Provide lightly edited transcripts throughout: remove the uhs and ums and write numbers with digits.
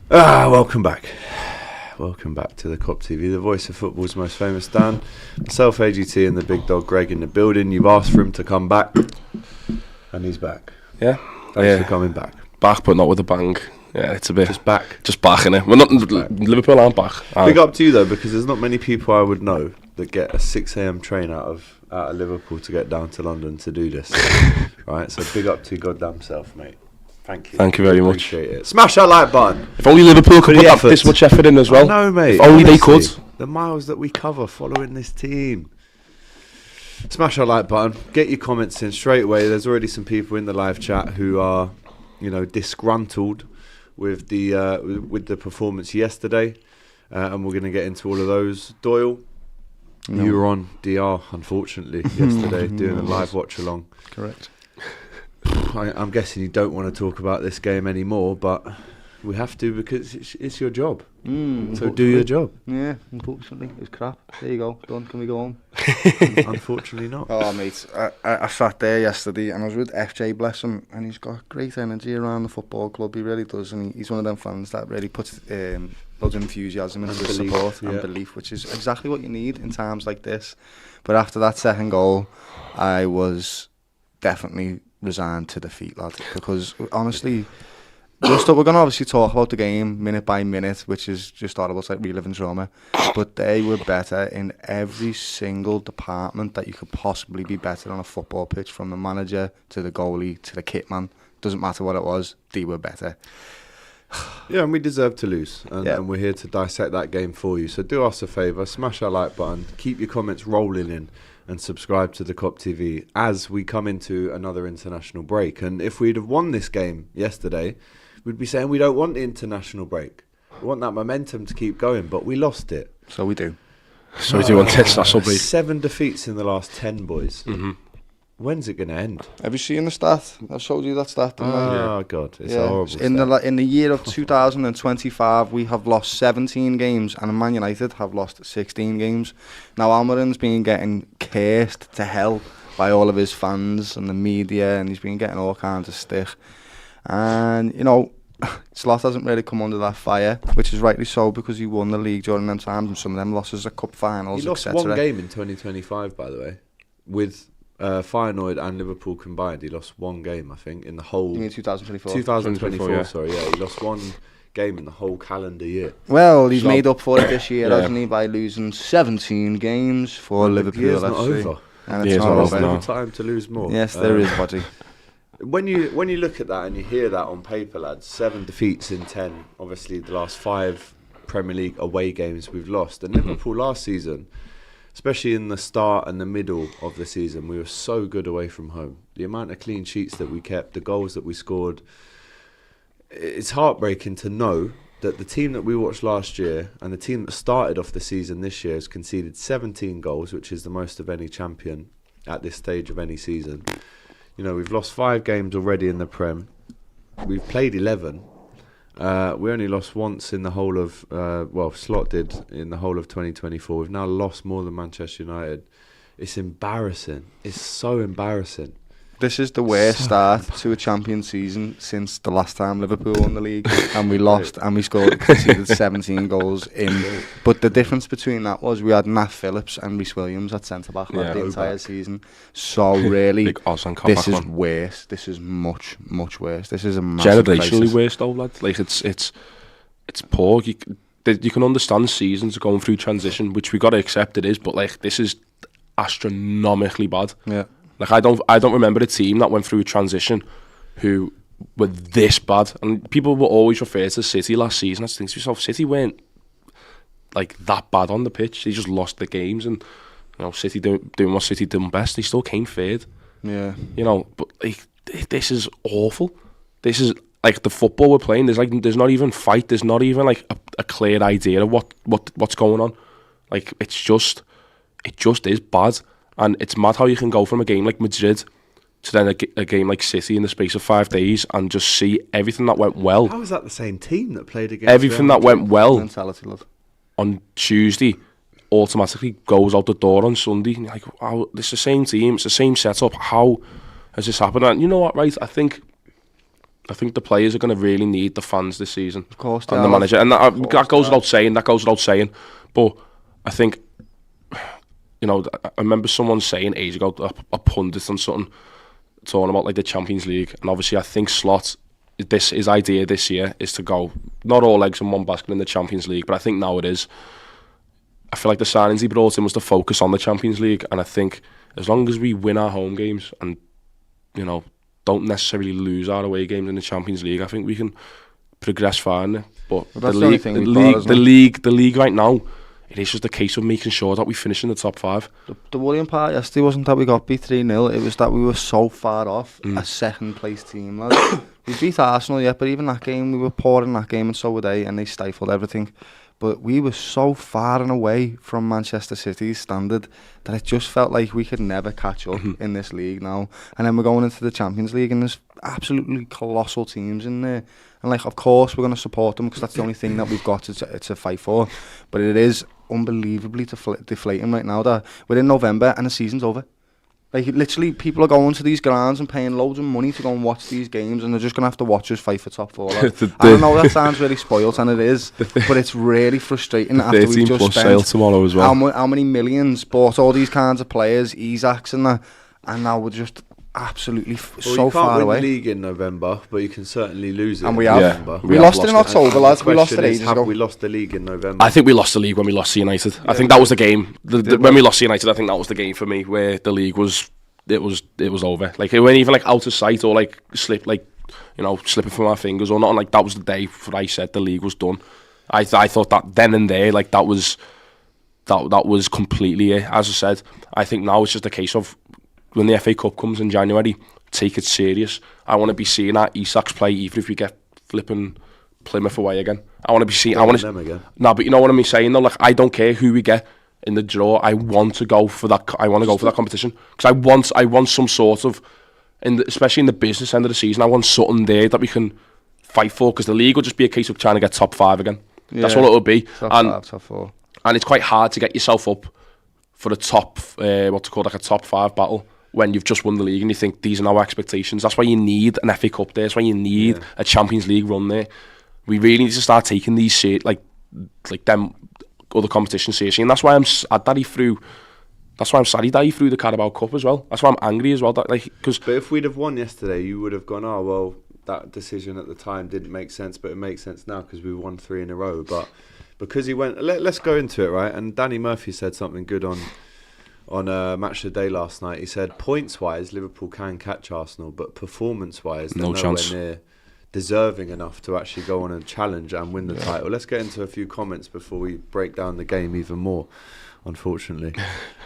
Welcome back. Welcome back to the Kop TV, the voice of football's most famous Dan. Myself, AGT, and the big dog Gregg in the building. You've asked for him to come back, and he's back. Yeah. Thanks for coming back. Back, but not with a bang. Yeah, it's a bit... Just back, innit? We're not... Liverpool aren't back. Big up to you, though, because there's not many people I would know that get a 6 a.m. train out of Liverpool to get down to London to do this. Right, so big up to your goddamn self, mate. Thank you. Thank you very much. Appreciate it. Smash that like button. If only Liverpool could put this much effort in as well. No, mate. If only they could. The miles that we cover following this team. Smash that like button. Get your comments in straight away. There's already some people in the live chat who are, disgruntled with the performance yesterday, and we're going to get into all of those. Doyle, you were on DR, unfortunately, yesterday, doing a live watch along. Correct. I'm guessing you don't want to talk about this game anymore, but we have to because it's your job. So do your job. Yeah, unfortunately, it was crap. There you go, done. Can we go home? Unfortunately not. Oh, mate, I sat there yesterday and I was with FJ, bless him, and he's got great energy around the football club. He really does, and he's one of them fans that really puts loads of enthusiasm into the support and belief, which is exactly what you need in times like this. But after that second goal, I was definitely resigned to defeat, lad, because honestly, we're going to obviously talk about the game minute by minute, which is just horrible. It's like reliving trauma, but they were better in every single department that you could possibly be better on a football pitch, from the manager to the goalie to the kit man. Doesn't matter what it was, they were better. Yeah, and we deserve to lose, and we're here to dissect that game for you. So do us a favour, smash that like button, keep your comments rolling in, and subscribe to the Kop TV as we come into another international break. And if we'd have won this game yesterday, we'd be saying we don't want the international break. We want that momentum to keep going, but we lost it. So we do. So we do want international break. 7 defeats in the last 10, boys. Mm-hmm. When's it going to end? Have you seen the stat? I showed you that stat. Oh, God. It's a horrible stat. In the year of 2025, we have lost 17 games, and Man United have lost 16 games. Now, Almiron's been getting cursed to hell by all of his fans and the media, and he's been getting all kinds of stick. And, Slot hasn't really come under that fire, which is rightly so, because he won the league during them times, and some of them losses are cup finals, etc. He lost one game in 2025, by the way, with... Feyenoord and Liverpool combined, he lost one game, I think, in the whole... You mean 2024? 2024, yeah. Sorry, yeah. He lost one game in the whole calendar year. Well, he's made up for it this year, hasn't he, by losing 17 games for Liverpool. The year's not over. And it's not over. There's time to lose more. Yes, there is, buddy. When you look at that and you hear that on paper, lads, 7 defeats in 10, obviously the last 5 Premier League away games we've lost. And Liverpool last season... especially in the start and the middle of the season, we were so good away from home. The amount of clean sheets that we kept, the goals that we scored. It's heartbreaking to know that the team that we watched last year and the team that started off the season this year has conceded 17 goals, which is the most of any champion at this stage of any season. We've lost 5 games already in the Prem. We've played 11. We only lost once in the whole of, Slot did in the whole of 2024. We've now lost more than Manchester United. It's embarrassing. It's so embarrassing. This is the worst start to a champion season since the last time Liverpool won the league, and we lost and we conceded 17 goals in. But the difference between that was we had Nat Phillips and Rhys Williams at centre back the entire season. So really, this is worse. This is much worse. This is a massive generationally worse though, lad. Like it's poor. You can understand seasons going through transition, which we got to accept it is, but like this is astronomically bad. Yeah. Like I don't remember a team that went through a transition who were this bad. And people will always refer to City last season. I think to yourself, City weren't like that bad on the pitch. They just lost the games, and City doing what City done best. They still came third. Yeah. But like this is awful. This is like the football we're playing. There's not even fight. There's not even like a clear idea of what's going on. Like it just is bad. And it's mad how you can go from a game like Madrid to then a game like City in the space of 5 days and just see everything that went well. How is that the same team that played against everything that went well mentality, love. On Tuesday automatically goes out the door on Sunday. And you're like, wow, it's the same team, it's the same setup. How has this happened? And you know what, right? I think I think the players are going to really need the fans this season. Of course, and the manager, and that goes without saying. That goes without saying. But I think, you know, I remember someone saying ages ago, a pundit on something, talking about like the Champions League, and obviously I think Slot, his idea this year is to go not all eggs in one basket in the Champions League, but I think now it is. I feel like the signings he brought in was to focus on the Champions League, and I think as long as we win our home games and, you know, don't necessarily lose our away games in the Champions League, I think we can progress far in it. But the league right now, it is just a case of making sure that we finish in the top 5. The worrying part yesterday wasn't that we got beat 3-0, it was that we were so far off a second place team, lads. We beat Arsenal, yeah, but even that game, we were poor in that game, and so were they, and they stifled everything. But we were so far and away from Manchester City's standard that it just felt like we could never catch up in this league now. And then we're going into the Champions League, and there's absolutely colossal teams in there. And like, of course, we're going to support them because that's the only thing that we've got to fight for. But it is unbelievably deflating right now that we're in November and the season's over. Like, literally, people are going to these grounds and paying loads of money to go and watch these games, and they're just going to have to watch us fight for top 4. Like. I don't know, that sounds really spoilt, and it is, but it's really frustrating after we've just spent tomorrow as well. How many millions, bought all these kinds of players, Isaacs and that, and now we're just absolutely so far away. You can't win the league in November, but you can certainly lose it. And we have. November. We lost it in October, lads. We lost it ages ago. Have we lost the league in November? I think we lost the league when we lost to United. Yeah. I think that was the game. When we lost to United, I think that was the game for me where the league was. It was over. Like, it wasn't even like out of sight or like slipping from our fingers or nothing. Like, that was the day where I said the league was done. I thought that then and there, like, that was completely it. As I said, I think now it's just a case of when the FA Cup comes in January, take it serious. I want to be seeing our Isaacs play, even if we get flipping Plymouth away again. I want to be seeing. I want them again. No, but you know what I'm saying though. Like, I don't care who we get in the draw. I want to go for that. I want to go for that competition because I want some sort of, especially in the business end of the season, I want something there that we can fight for, because the league will just be a case of trying to get top 5 again. Yeah, that's all it'll be. Top 4. And it's quite hard to get yourself up for a top, a top 5 battle when you've just won the league and you think these are now expectations. That's why you need an FA Cup there. That's why you need a Champions League run there. We really need to start taking these shit like them other competitions seriously, and that's why I'm sad that he threw the Carabao Cup as well. That's why I'm angry as well. But if we'd have won yesterday, you would have gone, oh well, that decision at the time didn't make sense, but it makes sense now because we won 3 in a row. But because he went, let's go into it, right? And Danny Murphy said something good on Match of the Day last night. He said, points wise, Liverpool can catch Arsenal, but performance wise, they're nowhere near deserving enough to actually go on and challenge and win the title. Let's get into a few comments before we break down the game even more, unfortunately.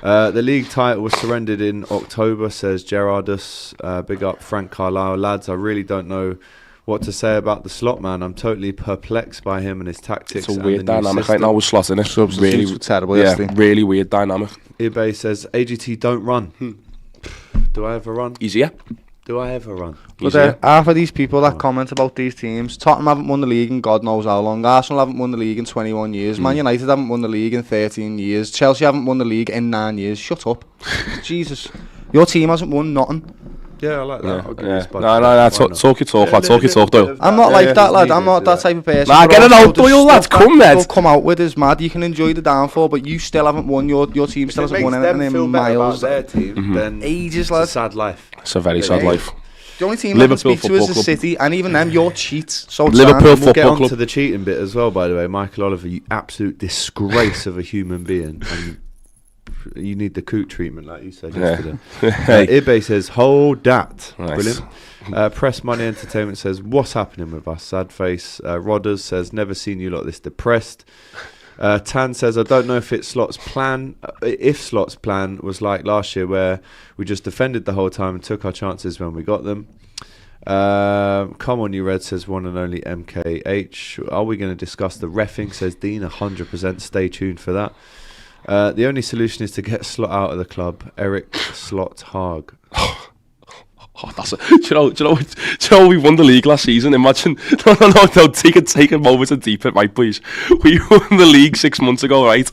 The league title was surrendered in October, says Gerardus. Big up Frank Carlisle. Lads, I really don't know what to say about the Slot man. I'm totally perplexed by him and his tactics. It's a weird dynamic right now with Slot in it. Really terrible. Really weird dynamic. eBay says AGT don't run. Do I ever run? Easier. Do I ever run? But half of these people that comment about these teams, Tottenham haven't won the league in God knows how long. Arsenal haven't won the league in 21 years. Man United haven't won the league in 13 years. Chelsea haven't won the league in 9 years. Shut up. Jesus. Your team hasn't won nothing. Yeah, I like that. No. Talk your talk, lad. Talk your talk, Doyle. I'm not like that, lad. I'm not that type of person. Nah, get it out, Doyle, lad. Come, man. Come out with is mad. You can enjoy the downfall, but you still haven't won. Your team still hasn't won anything in miles. Their team, then ages, lad. It's a sad life. It's a very sad life. The only team Liverpool that can speak to us is City, and even them, you're cheats. So Liverpool Football Club. We'll get on to the cheating bit as well, by the way. Michael Oliver, you absolute disgrace of a human being. And you need the coot treatment, like you said yesterday. Ibe says, hold that. Nice. Brilliant. Press Money Entertainment says, what's happening with us? Sad face. Rodders says, never seen you lot this depressed. Tan says, I don't know if it's Slot's plan. If Slot's plan was like last year, where we just defended the whole time and took our chances when we got them. Come on, you Red, says one and only MKH. Are we going to discuss the reffing? Says Dean. 100%. Stay tuned for that. The only solution is to get Slot out of the club. Eric Slot Haag. Do you know we won the league last season? Imagine, no, take a moment to deep it, right, please. We won the league 6 months ago, right?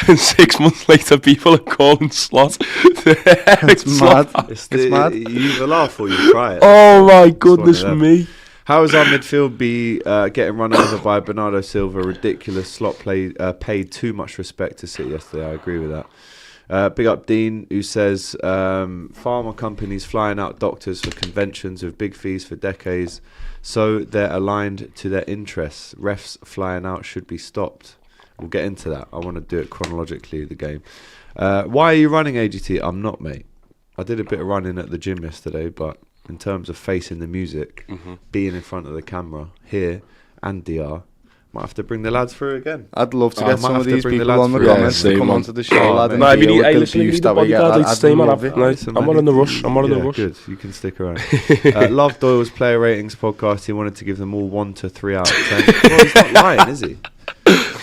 And 6 months later, people are calling Slot. It's mad. It's mad. You either laugh or you cry. Oh my goodness me. How is our midfield getting run over by Bernardo Silva? Ridiculous slot play, paid too much respect to City yesterday. I agree with that. Big up Dean, who says pharma companies flying out doctors for conventions with big fees for decades, so they're aligned to their interests. Refs flying out should be stopped. We'll get into that. I want to do it chronologically, the game. Why are you running AGT? I'm not, mate. I did a bit of running at the gym yesterday, but in terms of facing the music, being in front of the camera here and DR, might have to bring the lads through again. I'd love to get some of these people on the comments to come onto the show, lad. No, I mean, listen, you need the bodyguard. I'm not in the rush. I'm not in the rush. Good, you can stick around. Love Doyle's player ratings podcast. He wanted to give them all 1 to 3 out of 10. Well, he's not lying, is he?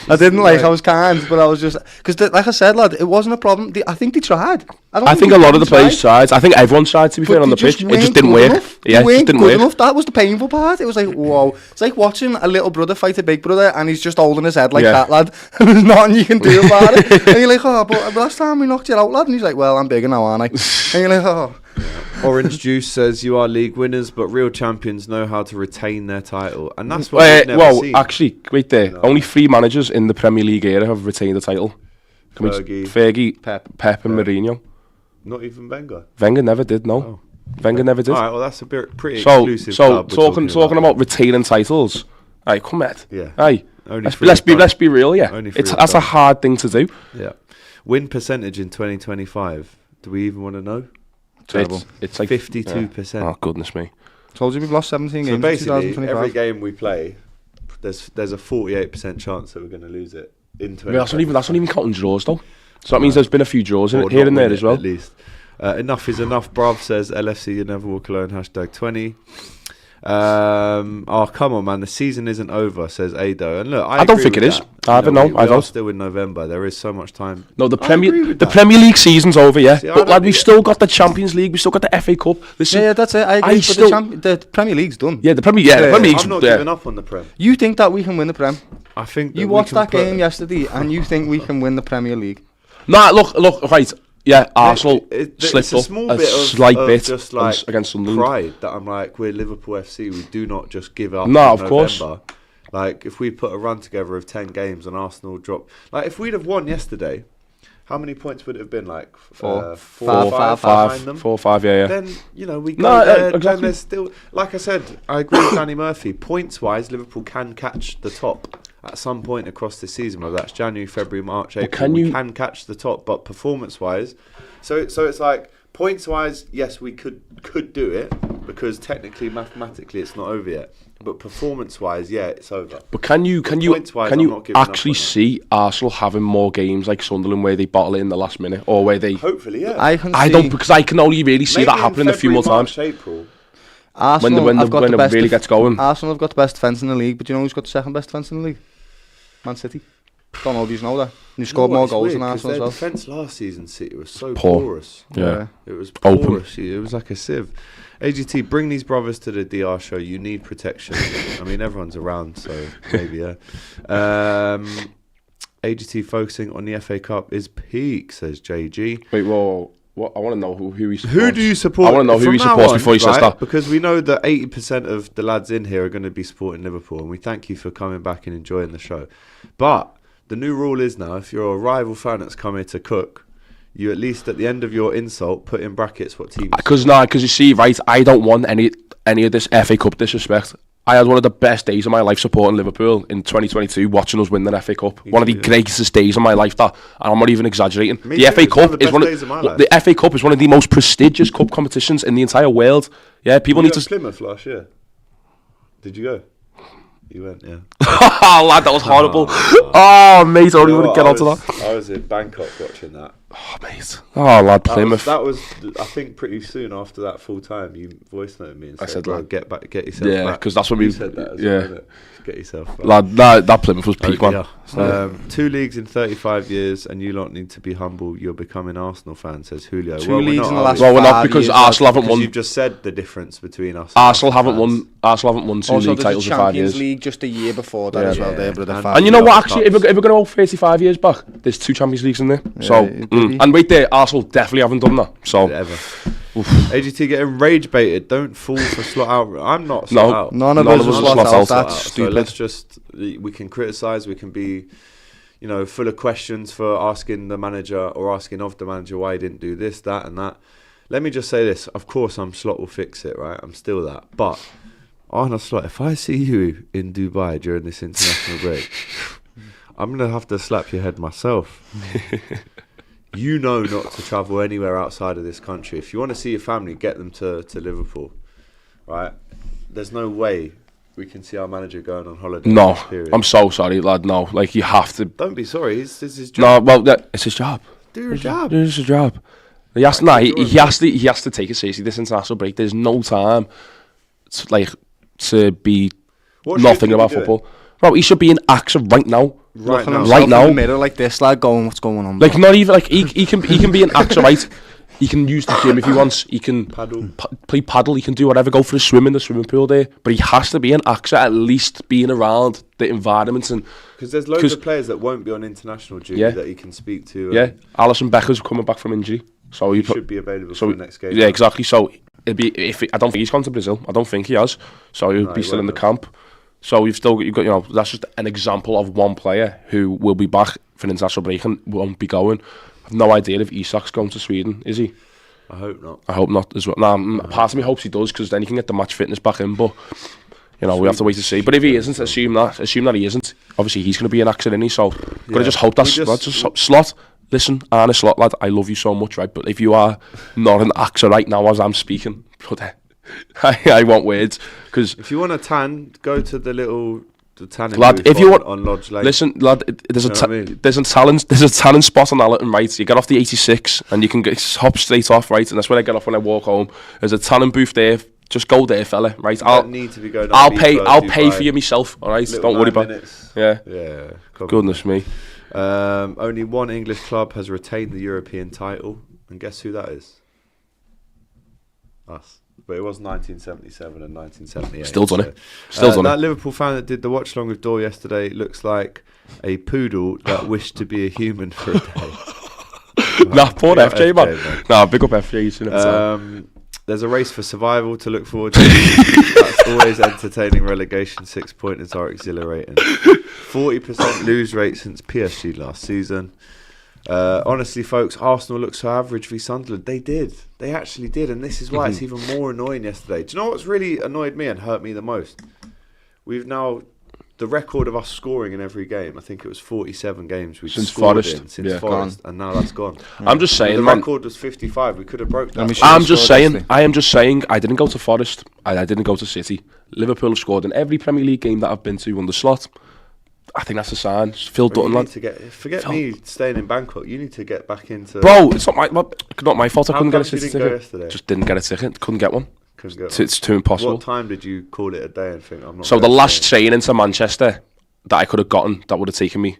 I didn't I was kind, but I was just because, like I said, lad, it wasn't a problem. I think they tried. I think a lot of the players tried. I think everyone tried, to be fair, on the pitch. It just didn't work. Yeah, it just didn't work enough. That was the painful part. It was like, whoa. It's like watching a little brother fight a big brother, and he's just holding his head like that, lad. There's nothing you can do about it. And you're like, oh, but last time we knocked you out, lad. And he's like, well, I'm bigger now, aren't I? And you're like, oh. Orange Juice says you are league winners, but real champions know how to retain their title, and that's what we've never seen. Actually, wait there. No. Only 3 managers in the Premier League era have retained the title. Fergie, Pep, and Mourinho. Not even Wenger. Wenger never did. No, Wenger never did. All right, well that's a pretty exclusive. So talking about retaining titles. Hey, come at. Yeah. Hey, let's be real. Yeah, that's a hard thing to do. Yeah. Win percentage in 2025. Do we even want to know? It's like 52%. Oh goodness me! Told you we've lost 17 games. Basically, in 2025. every game we play, there's a 48% chance that we're going to lose it in 2025. That's not even counting draws though. So that means there's been a few draws in it, here and there as well. At least. Enough is enough, bruv, says LFC, you never walk alone, #20. Oh, come on, man. The season isn't over, says Ado. And look, I don't think it is. I don't know. We are still in November. There is so much time. No, the Premier League season's over, yeah. See, but lad, we've still got the Champions League. We've still got the FA Cup. Yeah, that's it. I agree. The Premier League's done. Yeah, the Premier League's done. I'm not giving up on the Prem. You think that we can win the Prem? I think you watched that game yesterday, and you think we can win the Premier League? Nah, look, right. Yeah, Arsenal slipped up a slight bit just like against Sunderland. Pride that I'm like, we're Liverpool FC. We do not just give up. No, of course. Like if we put a run together of 10 games and Arsenal drop, like if we'd have won yesterday, how many points would it have been? Like 4 or 5 behind them. 4 or 5, yeah. Then we go there. Exactly. Then there's still, like I said, I agree with Danny Murphy. Points wise, Liverpool can catch the top at some point across the season, whether that's January, February, March, April. We can catch the top, but performance-wise, so it's like points-wise, yes, we could do it because technically, mathematically, it's not over yet. But performance-wise, yeah, it's over. But can you actually see Arsenal having more games like Sunderland where they bottle it in the last minute, or where they? Hopefully, yeah. I don't, because I can only really see that happening a few more times. April. Arsenal when it really gets going. Arsenal have got the best defence in the league, but you know who's got the second best defence in the league? Man City. Don't know if you know that. And they scored more goals than Arsenal as well. Their defence last season, City, was so porous. Yeah. It was porous. It was like a sieve. AGT, bring these brothers to the DR show. You need protection. I mean, everyone's around, so maybe, yeah. AGT focusing on the FA Cup is peak, says JG. Wait, whoa. What, I want to know who he supports. Who do you support? I want to know who he supports before he says that. Because we know that 80% of the lads in here are going to be supporting Liverpool, and we thank you for coming back and enjoying the show. But the new rule is now, if you're a rival fan that's come here to cook, you at least at the end of your insult put in brackets what team. Because you see, right, I don't want any of this FA Cup disrespect. I had one of the best days of my life supporting Liverpool in 2022, watching us win the FA Cup. One of the greatest days of my life, and I'm not even exaggerating. The FA Cup is the FA Cup is one of the most prestigious cup competitions in the entire world. Yeah, people need to. Plymouth last year. Did you go? You went, yeah. Oh, lad, that was horrible. Oh, mate, I don't even want to get onto that. I was in Bangkok watching that. Oh, mate. Oh, lad, Plymouth. That was, I think, pretty soon after that full time. You voice noted me and said, I said, lad, get yourself back. Yeah, because that's when we said that as well, get yourself back. Lad, that Plymouth was peak, man. Yeah. 2 leagues in 35 years, and you lot need to be humble. You're becoming Arsenal fans, says Julio. 2 leagues in the last 5 years. Well, we're not, because Arsenal haven't won. You've just said the difference between us. Arsenal haven't won 2 league titles in 5 years. Champions League just a year before that as well. And you know what? Actually, if we're going to go 35 years back, there's 2 Champions Leagues in there. So maybe. And wait there, Arsenal definitely haven't done that. So Ever. AGT getting rage baited. Don't fall for slot out. I'm not slot out. None of us are slot out. That's stupid. So let's just, we can criticise, we can be, full of questions for asking the manager or asking of the manager why he didn't do this, that and that. Let me just say this. Of course, Slot will fix it, right? I'm still that. But, Arnold Slot, if I see you in Dubai during this international break, I'm going to have to slap your head myself. You know not to travel anywhere outside of this country. If you want to see your family, get them to Liverpool, right? There's no way we can see our manager going on holiday. No, I'm so sorry, lad. No, like you have to. Don't be sorry. It's his job. No, well, it's his job. Do your job. It's his job. He has to take it seriously. This international break. There's no time, to be nothing about football. Bro, he should be in action right now. Right now. In the mirror like this, like going, what's going on? Like not even like he can be in action, right? He can use the gym if he wants. He can play paddle. He can do whatever. Go for a swim in the swimming pool there. But he has to be in action, at least being around the environment. And because there's loads of players that won't be on international duty that he can speak to. Yeah, Alisson Becker's coming back from injury, so he should be available for the next game. Yeah, exactly. So it'd be I don't think he's gone to Brazil. I don't think he has. So he'll be still in the camp. So you've got that's just an example of one player who will be back for an international break and won't be going. I've no idea if Isak's going to Sweden, is he? I hope not. I hope not as well. Part of me hopes he does, because then he can get the match fitness back in, but we have to wait to see. But if he isn't, assume that he isn't. Obviously he's going to be in action, isn't he? So gotta just hope that's Slot. Listen, Arne Slot, lad, I love you so much, right? But if you are not an actor right now as I'm speaking, I want words. Because if you want a tan, go to the tanning lad. booth If you want on Lodge Lane. Listen, lad, there's a tanning spot on Allerton, right? You get off the 86 and you can hop straight off, right? And that's when I get off when I walk home. There's a tanning booth there. Just go there, fella. Right? I'll need to be going. I'll pay for you myself. All right, don't worry about it. Yeah. Goodness me. Only one English club has retained the European title, and guess who that is? Us. But it was 1977 and 1978. Still done it. That Liverpool fan that did the watch along with Dor yesterday looks like a poodle that wished to be a human for a day. Poor FJ, man. Big up FJ. There's a race for survival to look forward to. That's always entertaining. Relegation 6 pointers are exhilarating. 40% lose rate since PSG last season. Honestly, folks, Arsenal looked so average v Sunderland. They actually did, and this is why it's even more annoying yesterday. Do you know what's really annoyed me and hurt me the most? We've now, the record of us scoring in every game, I think it was 47 games we've scored since Forest, and now that's gone. I'm just saying, the record was 55. We could have broke that. I am just saying, I didn't go to Forest, I didn't go to City. Liverpool have scored in every Premier League game that I've been to under Slot. I think that's a sign. Phil Dutton, lad. Forget me staying in Bangkok. You need to get back into. Bro, it's not my fault. I couldn't get a City ticket. Just didn't get a ticket. Couldn't get one. It's too impossible. What time did you call it a day and think I'm not? So the last train into Manchester that I could have gotten, that would have taken me,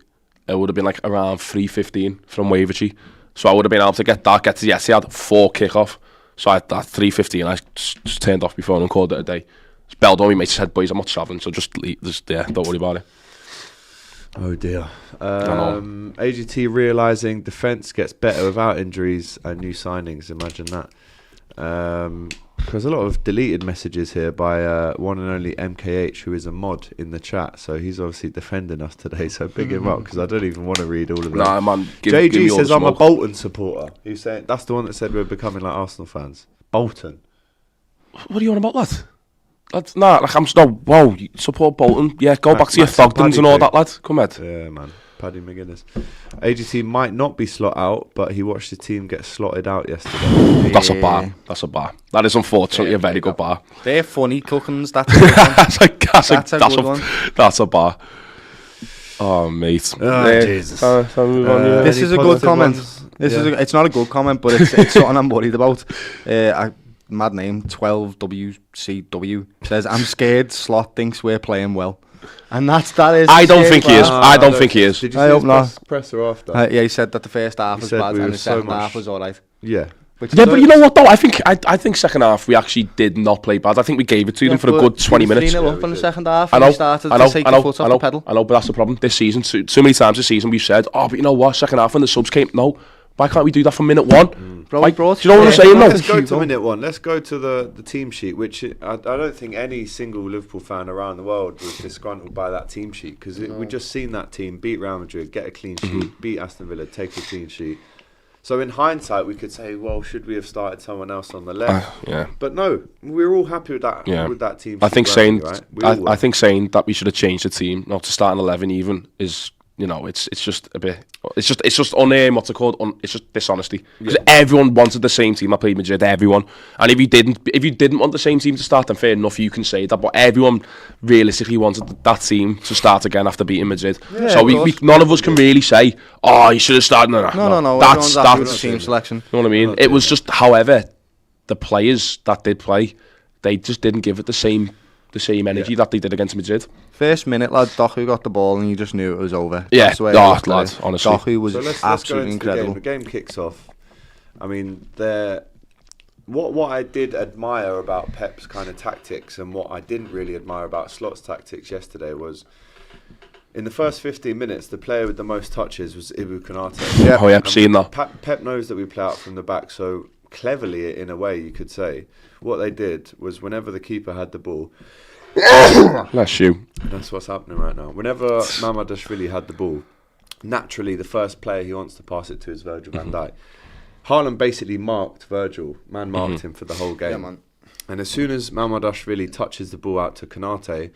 it would have been like around 3:15 from Wavertree. So I would have been able to get to the Etihad 4 kickoff. So at 3:15, I just turned off before and called it a day. Just belled on me, mates said, boys, I'm not travelling, so just don't worry about it. Oh dear. AGT realising defence gets better without injuries and new signings. Imagine that. There's a lot of deleted messages here by one and only MKH, who is a mod in the chat. So he's obviously defending us today. So big him up, because I don't even want to read all of that. Nah, man. JG says I'm a Bolton supporter. He's saying that's the one that said we're becoming like Arsenal fans. Bolton. What are you on about, lad? Whoa, support Bolton. Yeah, go back to your Thogdens and all that, lad. Come on. Yeah, man. Paddy McGuinness. AGT might not be slot out, but he watched the team get slotted out yesterday. That's a bar. That is unfortunately a very good bar. They're funny cookings. That's a good one. That's a bar. Oh, mate. Jesus. This is a good comment. It's not a good comment, but it's something I'm worried about. Mad name 12WCW says, I'm scared Slot thinks we're playing well, and that is. I don't think he is. I don't think he is. Did you see his presser after? Yeah, he said that the first half was bad and the second half was alright. Yeah. But you know what though? I think second half we actually did not play bad. I think we gave it to them for a good 20 minutes. 3-0 up in the second half. I know. Started to take the foot off the pedal. I know, but that's the problem. This season, so many times this season we've said, but you know what? Second half when the subs came, no. Why can't we do that from minute 1? Bro, Like, do you know what I'm saying? Let's go to minute 1. Let's go to the team sheet, which I don't think any single Liverpool fan around the world was disgruntled by that team sheet, because we just seen that team beat Real Madrid, get a clean sheet, beat Aston Villa, take a clean sheet. So in hindsight, we could say, well, should we have started someone else on the left? Yeah. But no, we're all happy with that. Yeah. With that team. I think saying, saying right? I think saying that we should have changed the team, not to start an 11 even, is, you know, it's just a bit. It's just what's it called? It's just dishonesty, because everyone wanted the same team. I played Madrid, everyone, and if you didn't want the same team to start, then fair enough, you can say that. But everyone realistically wanted that team to start again after beating Madrid. Yeah, so we none of us can really say, oh, you should have started. No. That's the team selection. You know what I mean? It was just, however, the players that did play, they just didn't give it the same energy that they did against Madrid. First minute, lad, Doku got the ball and you just knew it was over. Yeah, that's the way lad, honestly. Doku was absolutely incredible. The game kicks off. I mean, what I did admire about Pep's kind of tactics, and what I didn't really admire about Slot's tactics yesterday, was in the first 15 minutes, the player with the most touches was Ibu Konate. Yeah, I've seen that. Pep knows that we play out from the back, so cleverly, in a way, you could say, what they did was whenever the keeper had the ball, bless you. That's what's happening right now. Whenever Mamardashvili had the ball, naturally the first player he wants to pass it to is Virgil van Dijk. Haaland basically marked Virgil, marked him for the whole game. Yeah, and as soon as Mamardashvili touches the ball out to Konate,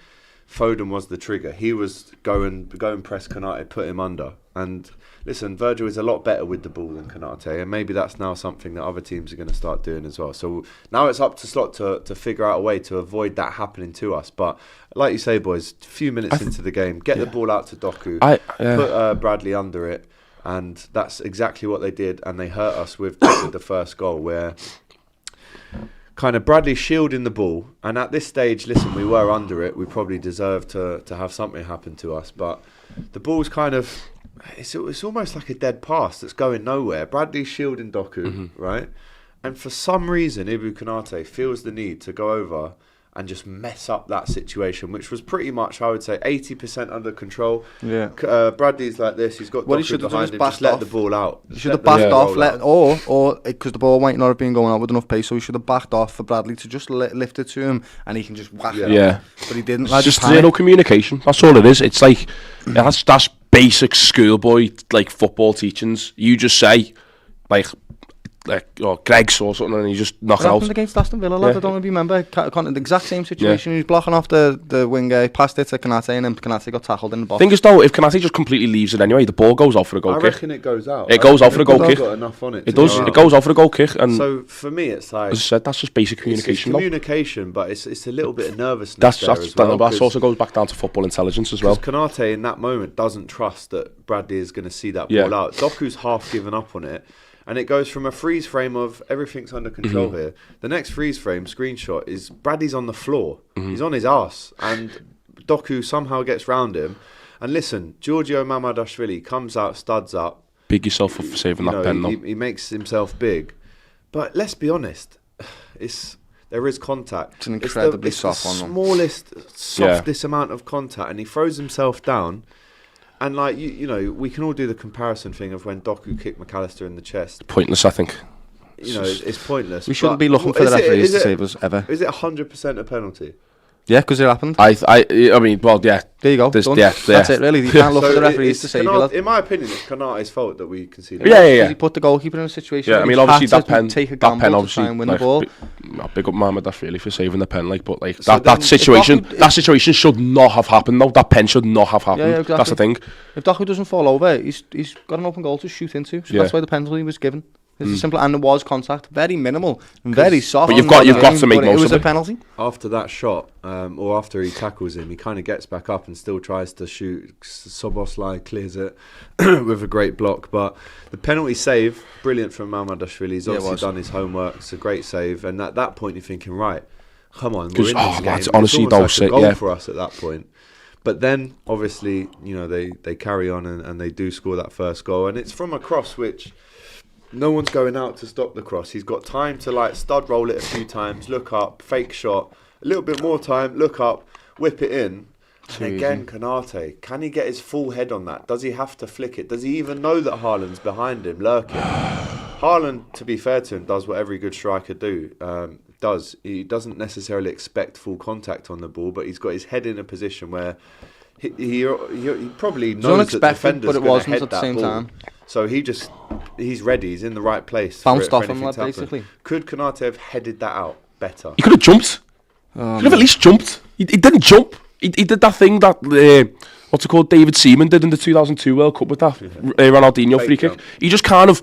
Foden was the trigger. He was go and press Konate, put him under. And listen, Virgil is a lot better with the ball than Konate, and maybe that's now something that other teams are going to start doing as well. So now it's up to Slot to figure out a way to avoid that happening to us. But like you say, boys, a few minutes into the game, get the ball out to Doku, put Bradley under it, and that's exactly what they did, and they hurt us with the first goal, where kind of Bradley shielding the ball, and at this stage, listen, we were under it. We probably deserved to have something happen to us, but the ball's kind of, it's almost like a dead pass that's going nowhere. Bradley's shielding Doku, right? And for some reason, Ibu Konate feels the need to go over and just mess up that situation, which was pretty much, I would say, 80% under control. Yeah. Bradley's like this. He's got Doku behind him. Just let the ball out. He should have backed off, or because the ball might not have been going out with enough pace, so he should have backed off for Bradley to just lift it to him, and he can just whack it out. But he didn't. It's just zero communication. That's all it is. It's like, that's basic schoolboy, like, football teachings. You just say, like Gregg saw something and he just knocked it out. Happened against Aston Villa, lad. I don't remember. The exact same situation. He was blocking off the winger, passed it to Konate, and then Konate got tackled in the box. Thing is, though, if Konate just completely leaves it anyway, the ball goes out for a goal kick. I reckon it goes out. It goes out for a goal kick. Got enough on it. It does. It goes out for a goal kick. And so for me, it's like, as I said, that's just basic communication. It's communication, but it's a little bit of nervousness. That also goes back down to football intelligence as well. Because Konate in that moment doesn't trust that Bradley is going to see that ball out. Doku's half given up on it. And it goes from a freeze frame of everything's under control here. The next freeze frame screenshot is Bradley's on the floor. He's on his ass. And Doku somehow gets round him. And listen, Giorgio Mamardashvili comes out, studs up. Big yourself up for saving that pen, though. He makes himself big. But let's be honest, there is contact. It's an incredibly soft one. It's the smallest, softest amount of contact. And he throws himself down. And like you know, we can all do the comparison thing of when Doku kicked McAllister in the chest. Pointless, I think. You know, it's pointless. We shouldn't be looking for the referees to save us ever. Is it 100% a penalty? Yeah, because it happened. I mean, well, yeah. There you go. That's it, really. You can't look for the referees to save you. In my opinion, it's Konate's fault that we conceded. Yeah. He put the goalkeeper in a situation. Yeah, I mean, obviously that pen obviously, to try and win the ball. Big up Mamardashvili for saving the pen, like, but like that situation should not have happened. though. That pen should not have happened. Yeah, exactly. That's the thing. If Doku doesn't fall over, he's got an open goal to shoot into. So that's why the penalty was given. It's simple, and there was contact, very minimal, and very soft. But you've got to make most of it. It was a penalty. After that shot, or after he tackles him, he kind of gets back up and still tries to shoot. Soboslai clears it with a great block. But the penalty save, brilliant from Mamardashvili. He's obviously done his homework. It's a great save, and at that point you're thinking, right, come on, we're in this game. Honestly, it's like a goal for us at that point. But then, obviously, you know, they carry on and they do score that first goal, and it's from a cross which. No one's going out to stop the cross. He's got time to like stud roll it a few times, look up, fake shot, a little bit more time, look up, whip it in. And again, Konate, can he get his full head on that? Does he have to flick it? Does he even know that Haaland's behind him, lurking? Haaland, to be fair to him, does what every good striker does. He doesn't necessarily expect full contact on the ball, but he's got his head in a position where he probably knows that the defender's going to head that ball. Time. So he's ready. He's in the right place. Bounced off him, basically. Could Konate have headed that out better? He could have jumped. He could have at least jumped. He didn't jump. He did that thing that what's it called? David Seaman did in the 2002 World Cup with that Ronaldinho free kick. He just kind of.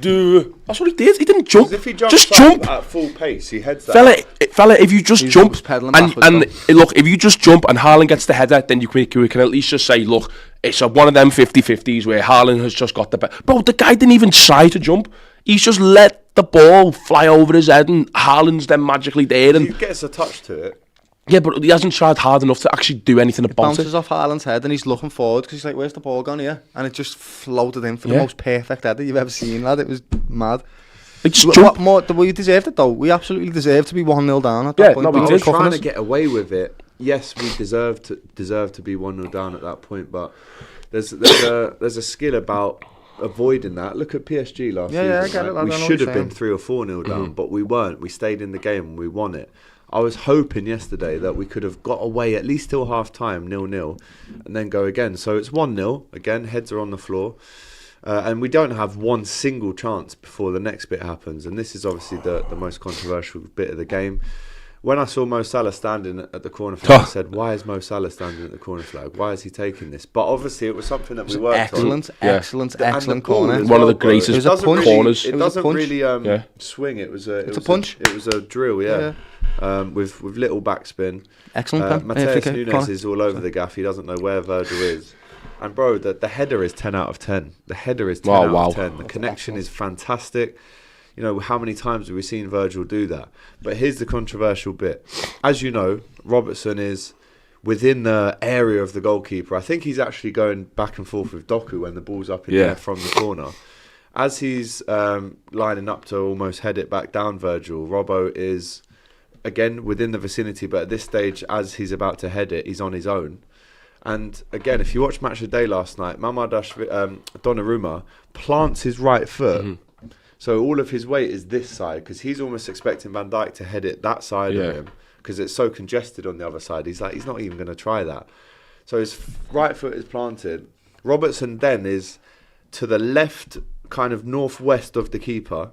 That's what he did. He didn't jump. If he just jump at full pace. He heads that. Fella, if you just jump and look, if you just jump and Haaland gets the header, then you can at least just say, look, it's one of them 50-50s where Haaland has just got the bro. The guy didn't even try to jump. He's just let the ball fly over his head, and Haaland's then magically there. And he gets a touch to it. Yeah, but he hasn't tried hard enough to actually do anything about it. Bounces off Haaland's head and he's looking forward because he's like, where's the ball gone here? And it just floated in for the most perfect header you've ever seen, lad. It was mad. What more? We deserved it though. We absolutely deserved to be 1-0 down at that point. We were trying to get away with it. Yes, we deserve to be 1-0 down at that point, but there's a skill about avoiding that. Look at PSG last season. I get it. We should have been 3 or 4-0 down, but we weren't. We stayed in the game and we won it. I was hoping yesterday that we could have got away at least till half time, 0-0, and then go again. So it's 1-0 again. Heads are on the floor, and we don't have one single chance before the next bit happens. And this is obviously the most controversial bit of the game. When I saw Mo Salah standing at the corner flag, I said, "Why is Mo Salah standing at the corner flag? Why is he taking this?" But obviously, it was something that we worked on. Excellent corner. One of the greatest corners. It doesn't really swing. It was a punch. It was a drill. With little backspin. Excellent. Mateus Nunes is all over the gaff. He doesn't know where Virgil is. And bro, the header is 10 out of 10. The header is 10 out of 10. The connection is fantastic. You know, how many times have we seen Virgil do that? But here's the controversial bit. As you know, Robertson is within the area of the goalkeeper. I think he's actually going back and forth with Doku when the ball's up in there from the corner. As he's lining up to almost head it back down Virgil, Robbo is, again, within the vicinity. But at this stage, as he's about to head it, he's on his own. And again, if you watch Match of the Day last night, Donnarumma plants his right foot. Mm-hmm. So all of his weight is this side because he's almost expecting Van Dijk to head it that side of him because it's so congested on the other side. He's not even going to try that. So his right foot is planted. Robertson then is to the left, kind of northwest of the keeper,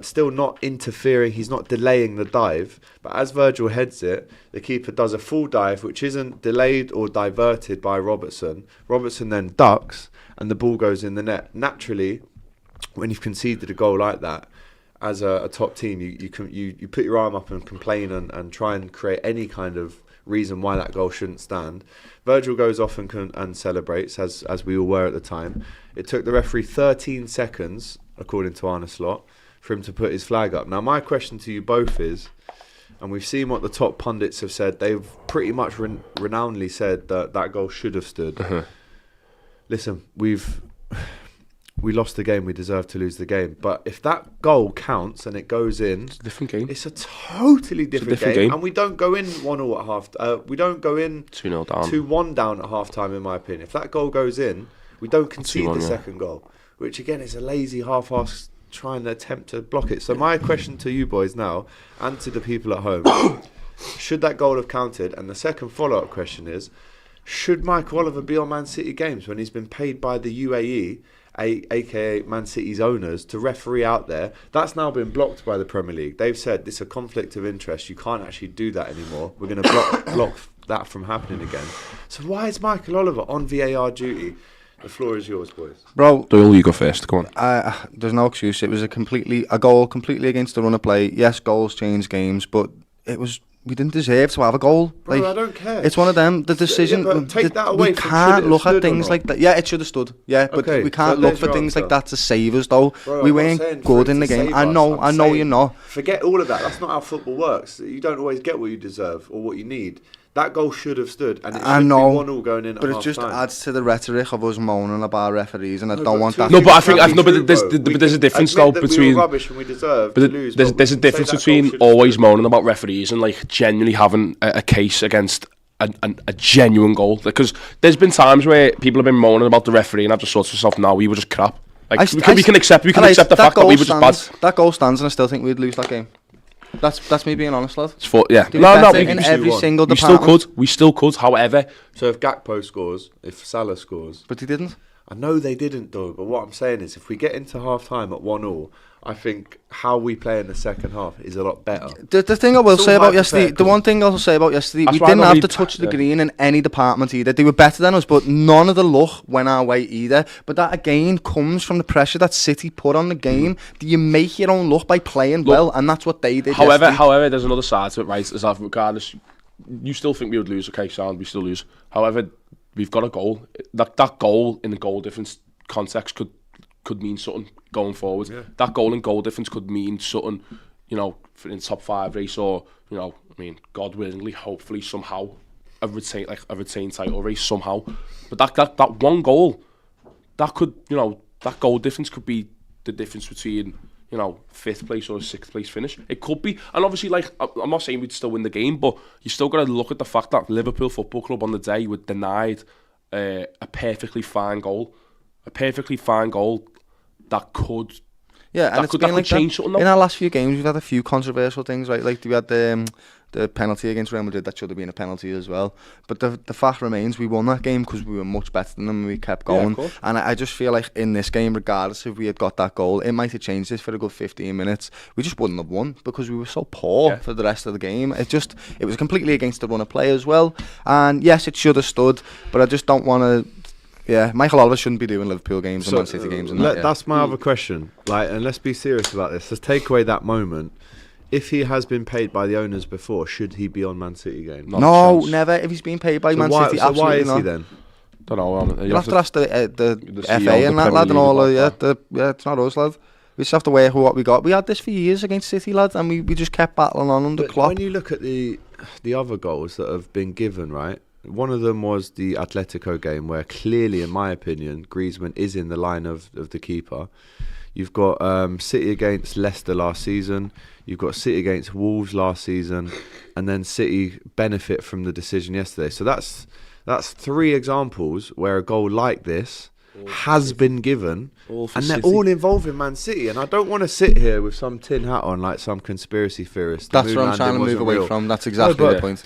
still not interfering. He's not delaying the dive. But as Virgil heads it, the keeper does a full dive, which isn't delayed or diverted by Robertson. Robertson then ducks and the ball goes in the net. Naturally, when you've conceded a goal like that, as a top team, you put your arm up and complain and try and create any kind of reason why that goal shouldn't stand. Virgil goes off and celebrates, as we all were at the time. It took the referee 13 seconds, according to Arne Slot, for him to put his flag up. Now, my question to you both is, and we've seen what the top pundits have said, they've pretty much renownedly said that goal should have stood. Uh-huh. Listen, we lost the game, we deserve to lose the game. But if that goal counts and it goes in, it's a different game. It's a totally different game. And we don't go in 1-0 at half. We don't go in 2-0 down, 2-1 down at half time. In my opinion, if that goal goes in, we don't concede the second goal, which again is a lazy half-ass trying to attempt to block it. So my question to you boys now, and to the people at home, should that goal have counted? And the second follow-up question is, should Michael Oliver be on Man City games when he's been paid by the UAE? aka Man City's owners, to referee out there? That's now been blocked by the Premier League. They've said it's a conflict of interest. You can't actually do that anymore. We're going to block that from happening again. So why is Michael Oliver on VAR duty? The floor is yours, boys. Bro, Doyle, you go first. Go on. There's no excuse. It was a goal completely against the run of play. Yes, goals change games, but we didn't deserve to have a goal. Bro, I don't care. It's one of them. The decision. Take that away. We can't look at things like that. Yeah, it should have stood. Yeah, but we can't look for things like that to save us, though. Bro, we weren't good in the game. I know you're not. Forget all of that. That's not how football works. You don't always get what you deserve or what you need. That goal should have stood, and it should be 1-1 going in. But it just adds to the rhetoric of us moaning about referees, and I don't want that. No, but I think there's a difference though between. We were rubbish and we deserve to lose. There's a difference between always moaning about referees and like genuinely having a case against a genuine goal. Because there's been times where people have been moaning about the referee, and I've just thought to myself, no, we were just crap. Like we can accept the fact that we were just bad. That goal stands, and I still think we'd lose that game. That's me being honest, lad. In every single department. We still could. However, so if Gakpo scores, if Salah scores, but he didn't. I know they didn't do it, but what I'm saying is, if we get into half time at 1-1, I think how we play in the second half is a lot better. The thing I will say about yesterday, the one thing I'll say about yesterday, we didn't have to touch the green in any department either. They were better than us, but none of the luck went our way either. But that again comes from the pressure that City put on the game. Do you make your own luck by playing well? And that's what they did. However, there's another side to it, right? Is that regardless, you still think we would lose? Okay, sound, we still lose. However, we've got a goal. That goal in the goal difference context could mean something going forward. Yeah. That goal and goal difference could mean something, for in top 5 race, or God willingly, hopefully somehow a retained title race somehow. But that one goal, that could that goal difference could be the difference between 5th place or a 6th place finish. It could be, and obviously, I'm not saying we'd still win the game, but you still got to look at the fact that Liverpool Football Club on the day were denied a perfectly fine goal. A perfectly fine goal that could change something. In our last few games, we've had a few controversial things, right? Like we had the penalty against Real Madrid that should have been a penalty as well. But the fact remains, we won that game because we were much better than them and we kept going. Yeah, and I just feel like in this game, regardless if we had got that goal, it might have changed this for a good 15 minutes. We just wouldn't have won because we were so poor for the rest of the game. It was completely against the run of play as well. And yes, it should have stood, but I just don't want to. Yeah, Michael Oliver shouldn't be doing Liverpool games and Man City games. And that's my other question. And let's be serious about this. Let's take away that moment. If he has been paid by the owners before, should he be on Man City games? No, never. If he's been paid by Man City, absolutely why is not. he then? Don't know. You'll have to ask the FA and that, lad, and all. It's not us, lad. We just have to weigh what we got. We had this for years against City, lads, and we just kept battling on under Klopp. When you look at the other goals that have been given, right? One of them was the Atletico game where clearly, in my opinion, Griezmann is in the line of the keeper. You've got City against Leicester last season. You've got City against Wolves last season. And then City benefit from the decision yesterday. So that's 3 examples where a goal like this has been given, and they're all involving Man City. And I don't want to sit here with some tin hat on like some conspiracy theorist. That's what I'm trying to move away from. That's exactly the point.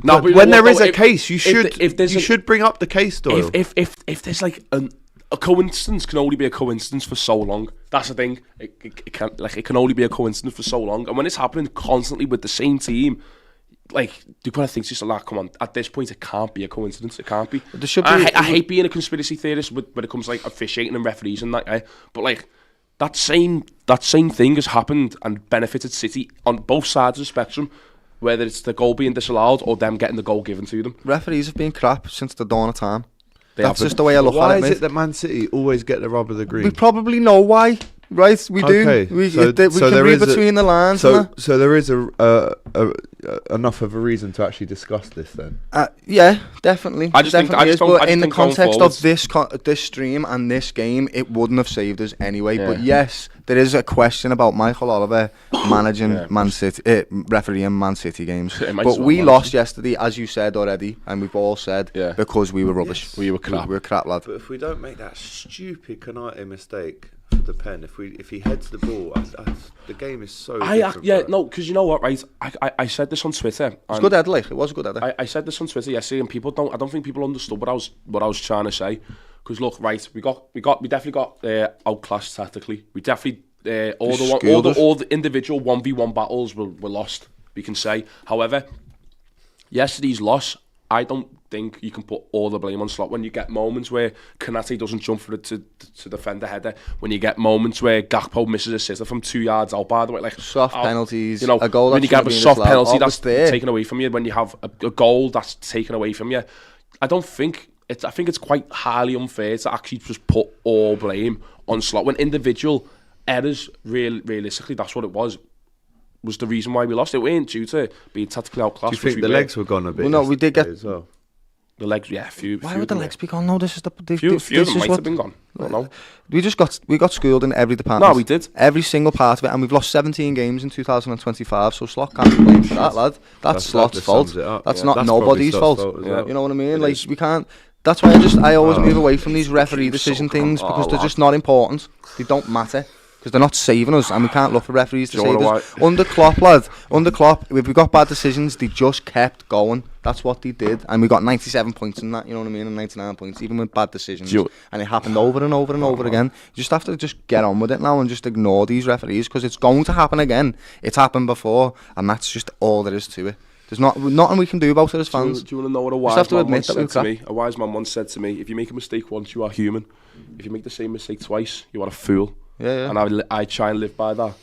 No, but when there is a case, you should bring up the case, Doyle. If there's like a coincidence can only be a coincidence for so long. That's the thing. It can only be a coincidence for so long. And when it's happening constantly with the same team, you kind of think just like, come on, at this point it can't be a coincidence. It can't be. I hate being a conspiracy theorist when it comes to officiating and referees and that. But that same thing has happened and benefited City on both sides of the spectrum. Whether it's the goal being disallowed or them getting the goal given to them. Referees have been crap since the dawn of time. That's just the way I look at it. Why is it that Man City always get the rub of the green? We probably know why. Right, we do. We can read between the lines. So there is enough of a reason to actually discuss this then. Yeah, definitely. But in the context of this stream and this game, it wouldn't have saved us anyway. Yeah. But yes, there is a question about Michael Oliver managing Man City, refereeing Man City games. But we lost yesterday, as you said already, and we've all said because we were rubbish. Yes. We were crap. We were crap, lad. But if we don't make that stupid Konate mistake for the pen, if he heads the ball, the game is so different. Because you know what, right? I said this on Twitter. It was good header, it was a good header. I said this on Twitter yesterday, and I don't think people understood what I was trying to say. Because look, right, we definitely got outclassed tactically. We definitely all the individual 1v1 battles were lost, we can say. However, yesterday's loss, I don't think you can put all the blame on Slot. When you get moments where Konate doesn't jump for it to defend the header, when you get moments where Gakpo misses a sitter from 2 yards out, by the way, soft penalties, a goal when you get a soft penalty that's taken away from you, when you have a goal that's taken away from you, I think it's quite highly unfair to actually just put all blame on Slot when individual errors, realistically, that's what it was the reason why we lost. It weren't due to being tactically outclassed. Do you think the legs were gone a bit? Well, no, we did get as well. The legs, yeah, few. Why would the legs be gone? No, this is the. Few of them might have been gone. I don't know. We got schooled in every department. No, we did. Every single part of it, and we've lost 17 games in 2025. So Slot can't be blamed for that, lad. That's Slot's fault. That's not nobody's fault. You know what I mean? Like we can't. That's why I always move away from these referee decision things because they're just not important. They don't matter. Because they're not saving us, and we can't look for referees to save us. Under Klopp, lad, if we got bad decisions, they just kept going. That's what they did, and we got 97 points in that. You know what I mean? And 99 points, even with bad decisions. And it happened over and over and over again. You just have to just get on with it now and just ignore these referees because it's going to happen again. It's happened before, and that's just all there is to it. There's nothing we can do about it as fans. Do you want to know what a wise man once said to me? A wise man once said to me, "If you make a mistake once, you are human. If you make the same mistake twice, you are a fool." Yeah. And I try and live by that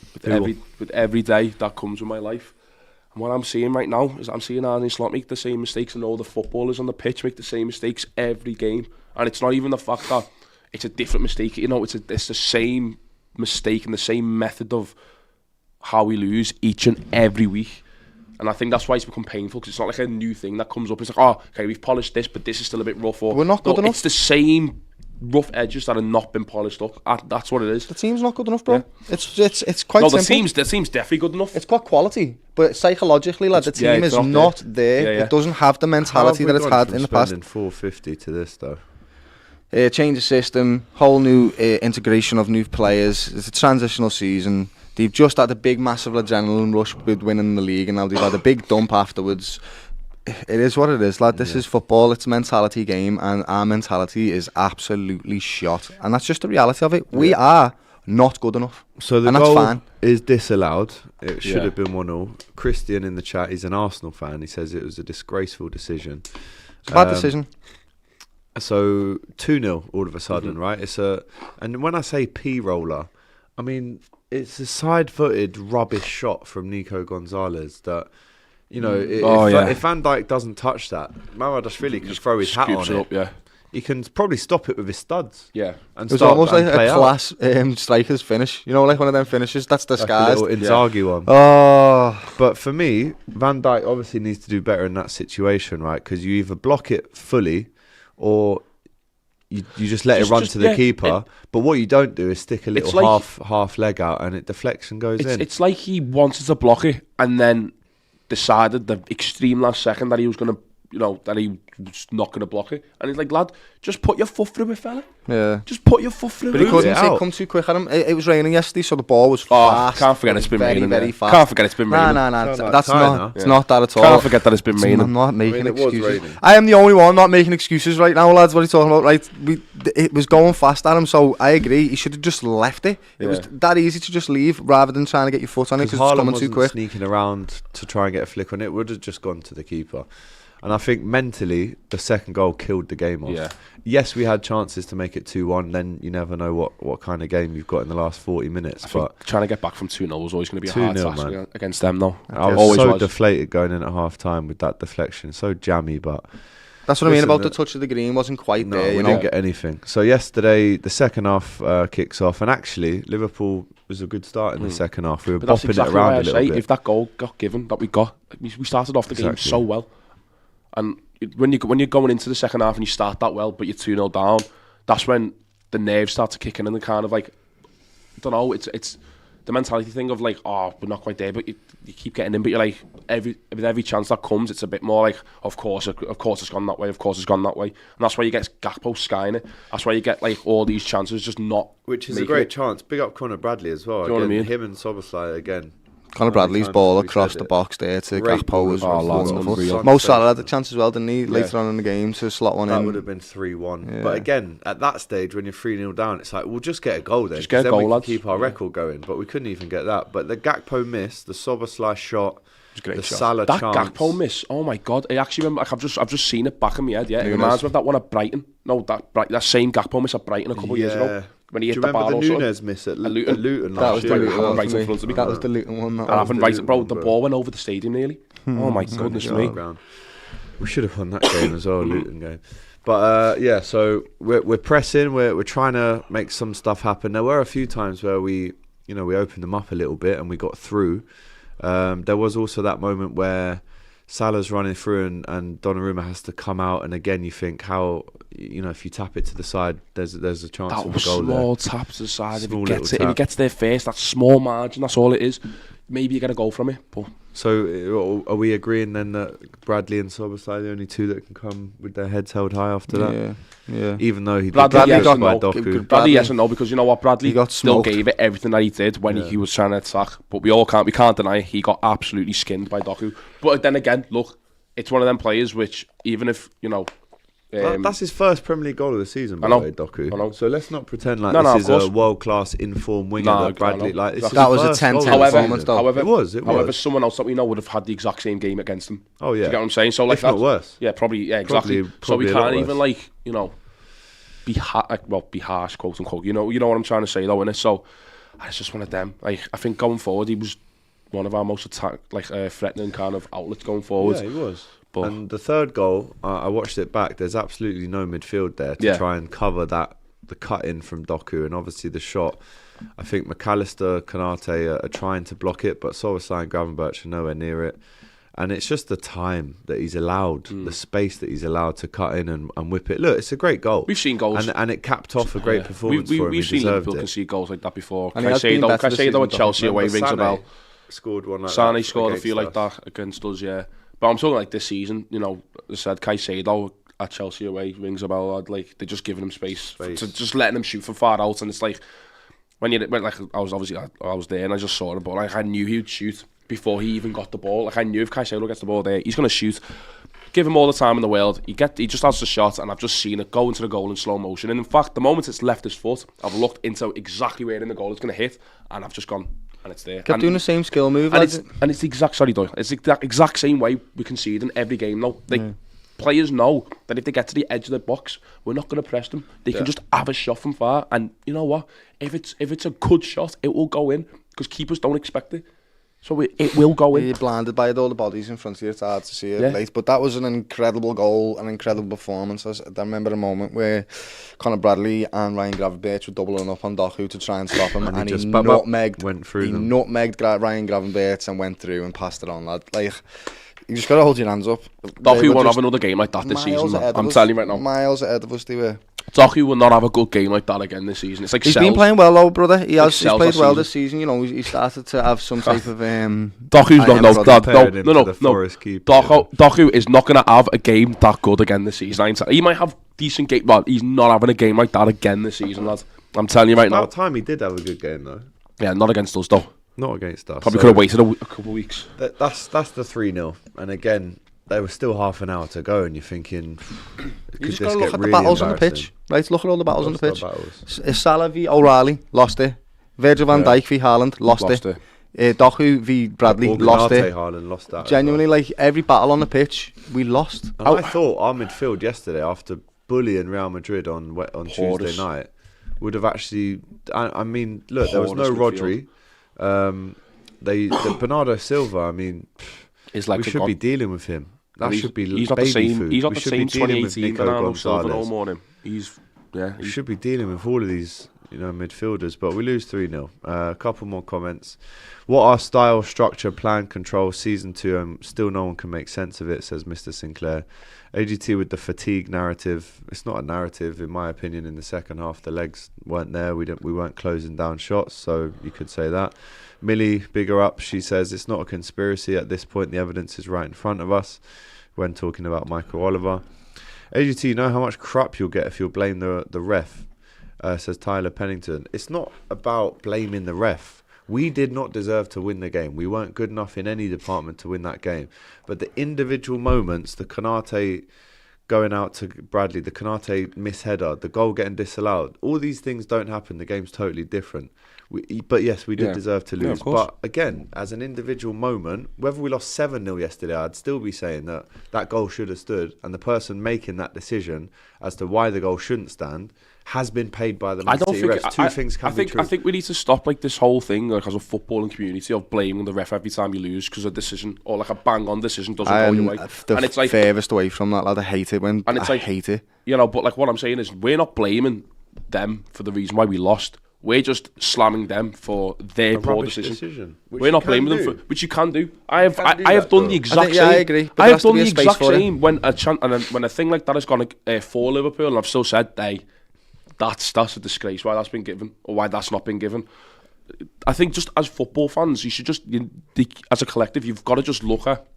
with every day that comes with my life. And what I'm seeing right now is I'm seeing Arne Slot make the same mistakes, and all the footballers on the pitch make the same mistakes every game. And it's not even the fact that it's a different mistake. You know, it's the same mistake and the same method of how we lose each and every week. And I think that's why it's become painful, because it's not like a new thing that comes up. It's like, oh, okay, we've polished this, but this is still a bit rough. Or we're not good enough. It's the same rough edges that have not been polished up. That's what it is. The team's not good enough, bro. Yeah. It's quite simple. The team's definitely good enough. It's got quality, but psychologically, lad, the team is not there. It doesn't have the mentality that it's had in the past. $450 to this though. Change the system, whole new integration of new players. It's a transitional season. They've just had a big, massive adrenaline rush with winning the league, and now they've had a big dump afterwards. It is what it is, lad. This is football. It's a mentality game, and our mentality is absolutely shot. And that's just the reality of it. We are not good enough. So the goal is disallowed. It should have been 1-1. Christian in the chat, he's an Arsenal fan. He says it was a disgraceful decision. It's a bad decision. So 2-0 all of a sudden, right? And when I say P-roller, I mean it's a side-footed rubbish shot from Nico Gonzalez that. You know, if Van Dijk doesn't touch that, Maradashvili can throw his hat on it. He can probably stop it with his studs. Yeah, and it was almost like a class striker's finish. You know, like one of them finishes. That's disguised. Like a little Inzaghi one. Oh, but for me, Van Dijk obviously needs to do better in that situation, right? Because you either block it fully, or you just let it run to the keeper. But what you don't do is stick a little half leg out, and it deflects and goes in. It's like he wanted to block it, and then decided the extreme last second that he was going to, that he was not going to block it. And he's like, lad, just put your foot through it, fella. Yeah. Just put your foot through it. But he couldn't come too quick at him. It was raining yesterday, so the ball was fast. Can't forget it's been raining. Very fast. Can't forget it's been raining. No. That's not. It's not that at all. Can't forget that it's been raining. I'm not making excuses. I am the only one not making excuses right now, lads. What are you talking about? Right? It was going fast at him, so I agree. He should have just left it. It was that easy to just leave rather than trying to get your foot on it because it's coming too quick. Sneaking around to try and get a flick on it would have just gone to the keeper. And I think mentally, the second goal killed the game off. Yeah. Yes, we had chances to make it 2-1. Then you never know what kind of game you've got in the last 40 minutes. But trying to get back from 2-0 was always going to be a hard task against them, though. I was so deflated going in at half-time with that deflection. So jammy, but... That's what I mean about the touch of the green. Wasn't quite there, we didn't get anything. So yesterday, the second half kicks off. And actually, Liverpool was a good start in the second half. We were bopping it around a little bit. If that goal got given, that we started off the game so well. And when you're going into the second half and you start that well, but you're 2-0 down, that's when the nerves start to kick in and the kind of like, I don't know, it's the mentality thing of like, oh, we're not quite there, but you keep getting in, but you're like, with every chance that comes, it's a bit more like, of course it's gone that way, and that's why you get Gakpo skying it. That's why you get like all these chances just not. Which is a great chance. Big up Conor Bradley as well. Do you know what I mean? Him and Szoboszlai again. Conor Bradley's ball across the box there to Gakpo was wonderful. Mo Salah had the chance as well, didn't he, later on in the game to slot one in. That would have been 3-1. Yeah. But again, at that stage, when you're 3-0 down, it's like, we'll just get a goal then. Just get a goal, then we lads. Can keep our record going. But we couldn't even get that. But the Gakpo miss, the Szoboszlai shot, the Salah chance. That Gakpo miss, oh my God. I actually remember, like, I've just seen it back in my head, It reminds me of that one at Brighton. No, that same Gakpo miss at Brighton a couple of years ago. When he hit the bar, the Nunez miss at Luton last year? That was the Luton one. The ball went over the stadium nearly. Oh my goodness me. We should have won that game as well, Luton game. But so we're pressing, we're trying to make some stuff happen. There were a few times where we opened them up a little bit and we got through. There was also that moment where Salah's running through and Donnarumma has to come out, and again you think how, if you tap it to the side, there's a chance that of a goal there. Small tap to the side. If Small he gets there first, that's small margin. That's all it is. Maybe you get a goal from it. But So are we agreeing then that Bradley and Szoboszlai are the only two that can come with their heads held high after that? Yeah. Even though he Bradley, did yes get and by no. Doku. Bradley, yes and no, because you know what, Bradley He got still smoked. gave it everything that he did when he was trying to attack. But we can't deny it, he got absolutely skinned by Doku. But then again, look, it's one of them players which, even if that's his first Premier League goal of the season, by the way, Doku. I know. So let's not pretend like No, this is a world-class in-form winger that Bradley... Like, this is That was his a first 10-10 goal of the performance, season. though. However, someone else that we know would have had the exact same game against him. Oh, yeah. Do you get what I'm saying? So, like, if not worse. Yeah, probably. Yeah, exactly. So we Probably a lot can't even, worse. be harsh, quote unquote. You know what I'm trying to say, though, innit? So it's just one of them. Like, I think going forward, he was one of our most threatening kind of outlets going forward. Yeah, he was. But And the third goal, I watched it back. There's absolutely no midfield there to try and cover the cut in from Doku, and obviously the shot. I think McAllister, Konate are trying to block it, but Szoboszlai and Gravenberch are nowhere near it. And it's just the time that he's allowed, the space that he's allowed to cut in and whip it. Look, it's a great goal. we've seen goals. And it capped off a great performance for him. We've He seen deserved Liverpool it. concede goals like that before. And he has been better this season, Caicedo at Chelsea away rings a bell. Scored one like that. Sane scored a against few like us. that against us, yeah. But I'm talking like this season, as I said, Caicedo at Chelsea away rings a bell. Like, they're just giving him space. To just letting him shoot from far out, and it's like I was there and I just saw him, but like I knew he'd shoot before he even got the ball. Like, I knew if Caicedo gets the ball there, he's gonna shoot. Give him all the time in the world. He just has the shot, and I've just seen it go into the goal in slow motion. And in fact, the moment it's left his foot, I've looked into exactly where in the goal it's gonna hit, and I've just gone. And it's there. Kept doing the same skill move. And it's the exact It's the exact same way we concede in every game now. Players know that if they get to the edge of the box, we're not going to press them. They can just have a shot from far, and you know what? If it's a good shot, it will go in because keepers don't expect it. So it will go in. You're blinded by all the bodies in front of you. It's hard to see it late. But that was an incredible goal, an incredible performance. I remember a moment where Conor Bradley and Ryan Gravenberch were doubling up on Doku to try and stop him, and he nutmegged Ryan Gravenberch and went through and passed it on, lad. Like, you just got to hold your hands up. Doku won't have another game like that this season, man. I'm telling you right now. Miles ahead of us, they were. Doku will not have a good game like that again this season. It's like he's been playing well, though, brother. He's played well this season. He started to have some type of. Doku is not going to have a game that good again this season. He might have decent game, but he's not having a game like that again this season, lad. I'm telling you right now. About time he did have a good game, though. Yeah, not against us, though. Not against us. Probably could have waited a couple of weeks. That's the 3-0, and again, there was still half an hour to go, and you're thinking, you just got to look at the battles on the pitch, right? Look at all the battles on the pitch. Salah v O'Reilly, lost it. Virgil van Dijk v Haaland, lost it. Doku v Bradley, lost it. Haaland lost that. Genuinely, like every battle on the pitch, we lost. And I thought our midfield yesterday, after bullying Real Madrid on Tuesday night, would have actually. I mean, look, there was no Rodri. The Bernardo Silva. I mean, like we should be dealing with him. That should be he's not baby the same. food. He's not we the should same be dealing with 2018 Nico Bernardo Silva no Gonzalez. more. We should be dealing with all of these, midfielders, but we lose 3-0. A couple more comments. What are style, structure, plan, control, season 2? Still no one can make sense of it, says Mr. Sinclair. AGT with the fatigue narrative. It's not a narrative, in my opinion. In the second half, the legs weren't there. We weren't closing down shots, so you could say that. Millie, bigger up. She says it's not a conspiracy at this point. The evidence is right in front of us. When talking about Michael Oliver. AGT, you know how much crap you'll get if you blame the ref, says Tyler Pennington. It's not about blaming the ref. We did not deserve to win the game. We weren't good enough in any department to win that game. But the individual moments, the Konate going out to Bradley, the Konate misheader, the goal getting disallowed, all these things don't happen. The game's totally different. But yes, we did deserve to lose. But again, as an individual moment, whether we lost 7-0 yesterday, I'd still be saying that goal should have stood. And the person making that decision as to why the goal shouldn't stand has been paid by the Man City refs. Two things can be true. I think we need to stop this whole thing, as a footballing community, of blaming the ref every time you lose because a decision or a bang-on decision doesn't go your way. And it's furthest away from that, lad. I hate it I hate it. But what I'm saying is, we're not blaming them for the reason why we lost. We're just slamming them for their poor decision. Which We're not blaming them for, which you can do. I have done the exact same. I agree. I have done the exact same when a thing like that has gone for Liverpool, and I've still said, hey, that's a disgrace why that's been given or why that's not been given. I think just as football fans, you should just, as a collective, you've got to just look at,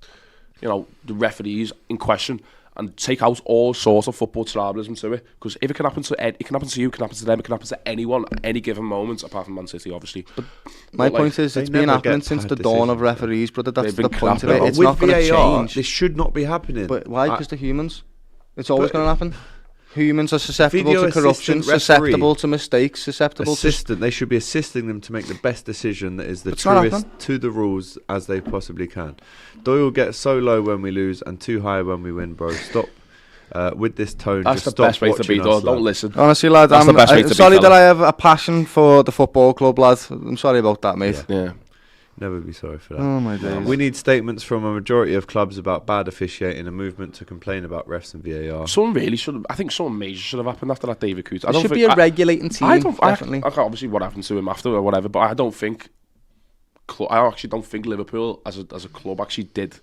the referees in question and take out all sorts of football tribalism to it. Because if it can happen to you, it can happen to them, it can happen to anyone at any given moment, apart from Man City, obviously. But my point is, it's been happening since the dawn of referees, brother. That's the point of it. It's not going to change. This should not be happening. But why? Because they're humans. It's always going to happen. Humans are susceptible to corruption, susceptible to mistakes, susceptible They should be assisting them to make the best decision that is the truest to the rules as they possibly can. Doyle gets so low when we lose and too high when we win, bro. Stop with this tone. That's the best way to be, Doyle. Don't listen. Honestly, lad, I'm sorry that I have a passion for the football club, lad. I'm sorry about that, mate. Yeah. Never be sorry for that. Oh my days. We need statements from a majority of clubs about bad officiating, a movement to complain about refs and VAR. I think something major should have happened after that David Coote. There should be a regulating team, definitely. I obviously what happened to him after or whatever, but I actually don't think Liverpool as a club actually did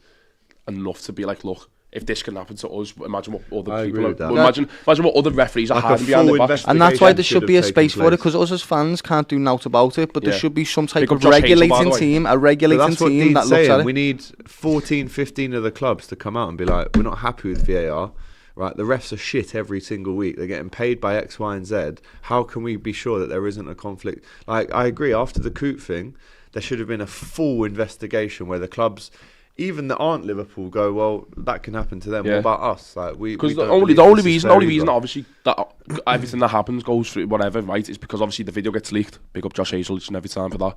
enough to be like, look, if this can happen to us, imagine what other people are. Imagine what other referees are hiding behind their backs. And that's why there should be a space for it, because us as fans can't do naught about it, but there should be some type of regulating team, a regulating team that looks at it. We need 14, 15 of the clubs to come out and be like, we're not happy with VAR. Right, the refs are shit every single week. They're getting paid by X, Y, and Z. How can we be sure that there isn't a conflict? Like, I agree. After the Coote thing, there should have been a full investigation where the clubs, even that aren't Liverpool, go, well, that can happen to them. What about us? Like, because the only reason, obviously, that everything that happens goes through whatever, right, is because obviously the video gets leaked. Big up Josh Hazel each and every time for that.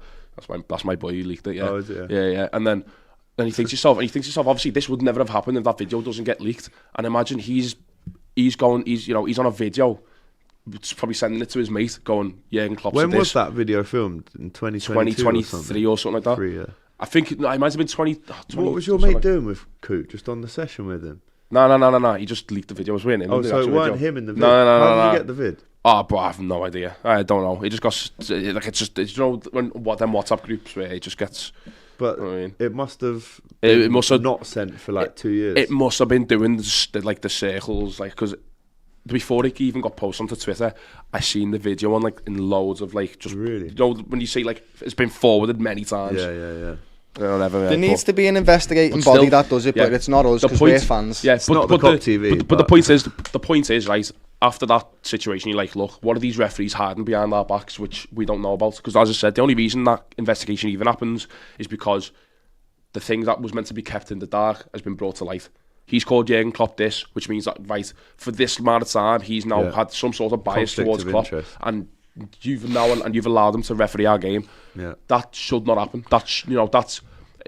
That's my boy who leaked it. Yeah. Oh, is it? Yeah. And then you think to yourself, obviously this would never have happened if that video doesn't get leaked. And imagine he's on a video, probably sending it to his mate, going, Jurgen Klopp. When was that video filmed? In 2023 or something like that. Yeah. I think it might have been 20. What was your mate doing with Coote? Just on the session with him? No. He just leaked the video. I was winning. Oh, so it weren't him in the vid? No. How did you get the vid? Oh, bro, I have no idea. I don't know. It just got it's when them WhatsApp groups where it just gets. But it must have. It must have not sent for like 2 years. It must have been doing the circles, because before it even got posted onto Twitter, I seen the video on in loads of just really. When you say it's been forwarded many times. Yeah. There needs to be an investigating body that does it, but it's not us because we're fans. Yeah, it's not the Kop TV. But the point is, right, after that situation, you're like, look, what are these referees hiding behind our backs, which we don't know about? Because as I said, the only reason that investigation even happens is because the thing that was meant to be kept in the dark has been brought to light. He's called Jurgen Klopp this, which means that, right, for this amount of time, he's now had some sort of bias towards Klopp, and you've allowed him to referee our game. Yeah. That should not happen. That's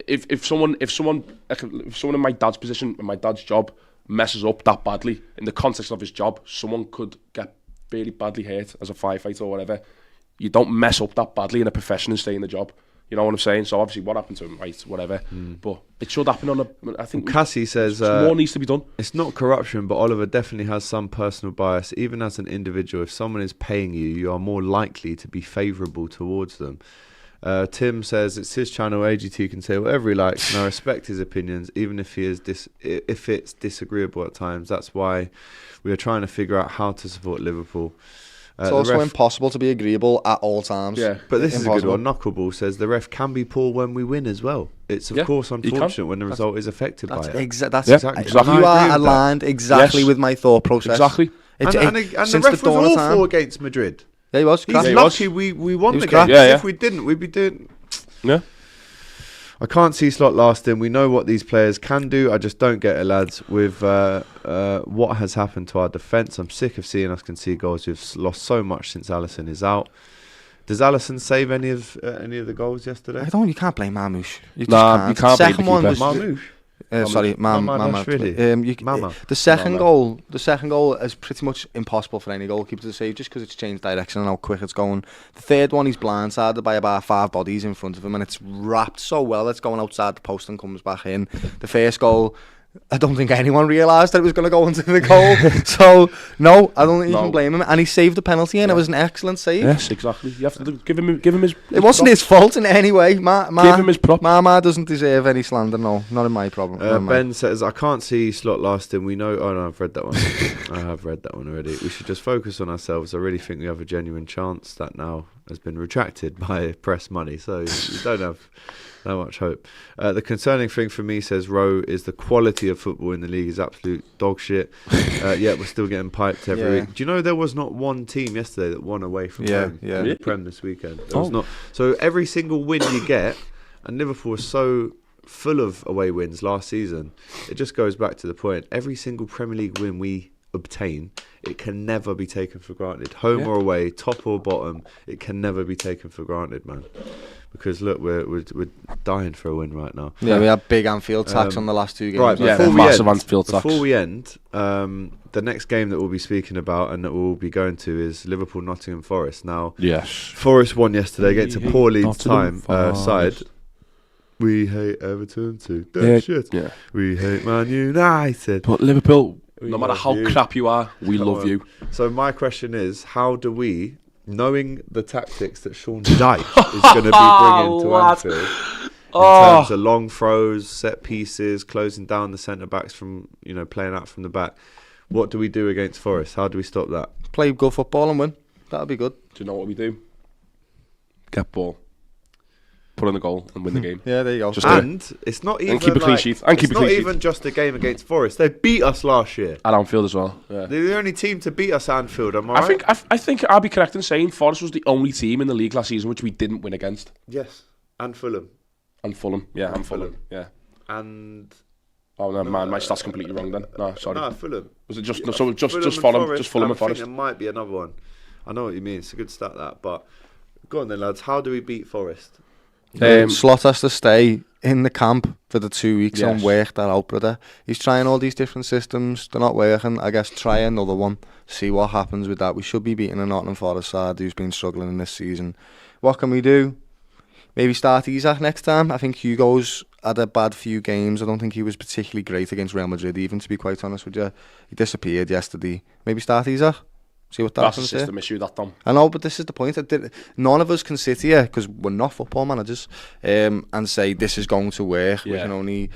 if someone in my dad's position, in my dad's job, messes up that badly in the context of his job, someone could get really badly hurt as a firefighter or whatever. You don't mess up that badly in a profession and stay in the job. You know what I'm saying? So obviously what happened to him, right, whatever. But it should happen I think Cassie says more needs to be done. It's not corruption, but Oliver definitely has some personal bias. Even as an individual, if someone is paying you, you are more likely to be favourable towards them. Tim says it's his channel. AGT can say whatever he likes, and I respect his opinions, even if if it's disagreeable at times. That's why we are trying to figure out how to support Liverpool. It's also impossible to be agreeable at all times. Yeah, but this is a good one. Knuckleball says the ref can be poor when we win as well. It's of course unfortunate when the result is affected by it. Exactly. You are aligned exactly with my thought process. Exactly. And the ref was awful against Madrid. Yeah, he was. He's lucky we won the game. If we didn't, we'd be doing. Yeah. I can't see Slot lasting. We know what these players can do. I just don't get it, lads. With what has happened to our defence, I'm sick of seeing us concede goals. We've lost so much since Alisson is out. Does Alisson save any of the goals yesterday? You can't blame Marmoush. You can't. Second one was Marmoush. Mama. The second goal is pretty much impossible for any goalkeeper to save, just because it's changed direction and how quick it's going. The third one, he's blindsided by about 5 bodies in front of him, and it's wrapped so well it's going outside the post and comes back in. The first goal, I don't think anyone realised that it was going to go into the goal. So, no, I don't think you can blame him. And he saved the penalty, and it was an excellent save. Yes, exactly. You have to give him his. It wasn't his fault in any way. Give him his prop. Mama doesn't deserve any slander. No, not in my problem. Ben says, I can't see Slot lasting. We know. Oh no, I've read that one. I have read that one already. We should just focus on ourselves. I really think we have a genuine chance. That now has been retracted by press money, so you don't have that much hope. The concerning thing for me, says Rowe, is the quality of football in the league is absolute dog shit. Yet we're still getting piped every week. Do you know there was not one team yesterday that won away from home in the Prem this weekend? There was not. So every single win you get, and Liverpool was so full of away wins last season, it just goes back to the point. Every single Premier League win we obtain, it can never be taken for granted. Home or away, top or bottom, it can never be taken for granted, man. Because look, we're dying for a win right now. Yeah, we had big Anfield tax on the last 2 games. Right, Anfield tax. Before we end, the next game that we'll be speaking about and that we'll be going to is Liverpool Nottingham Forest. Now, Forest won yesterday against a poor Leeds side. We hate Everton too. Shit. Yeah. We hate Man United. But Liverpool, no matter how crap you are, we love you. So my question is, how do we, knowing the tactics that Sean Dyche is going to be bringing to Anfield, in terms of long throws, set pieces, closing down the centre backs from, playing out from the back, what do we do against Forest? How do we stop that? Play good football and win. That'll be good. Do you know what we do? Get ball. Put on the goal and win the game. Yeah, there you go. It's not even keep a clean sheet. And keep a clean sheet. It's not even just a game against Forest. They beat us last year at Anfield as well. Yeah. They're the only team to beat us at Anfield. Am I right? I think I'll be correct in saying Forest was the only team in the league last season which we didn't win against. Yes, and Fulham. Yeah, and Fulham. Yeah. And oh no, man, my stat's completely wrong then. No, sorry. No, Fulham. Was it just Fulham? Just Fulham and Forest. I think there might be another one. I know what you mean. It's a good stat that. But go on then, lads. How do we beat Forest? Slot has to stay in the camp for the 2 weeks and work that out, brother. He's trying all these different systems. They're not working. I guess try another one. See what happens with that. We should be beating a Nottingham Forest side who's been struggling in this season. What can we do? Maybe start Isak next time. I think Hugo's had a bad few games. I don't think he was particularly great against Real Madrid, even, to be quite honest with you. He disappeared yesterday. Maybe start Isak. See what that's a system issue, that Tom. I know, but this is the point. None of us can sit here, because we're not football managers, and say this is going to work. We can only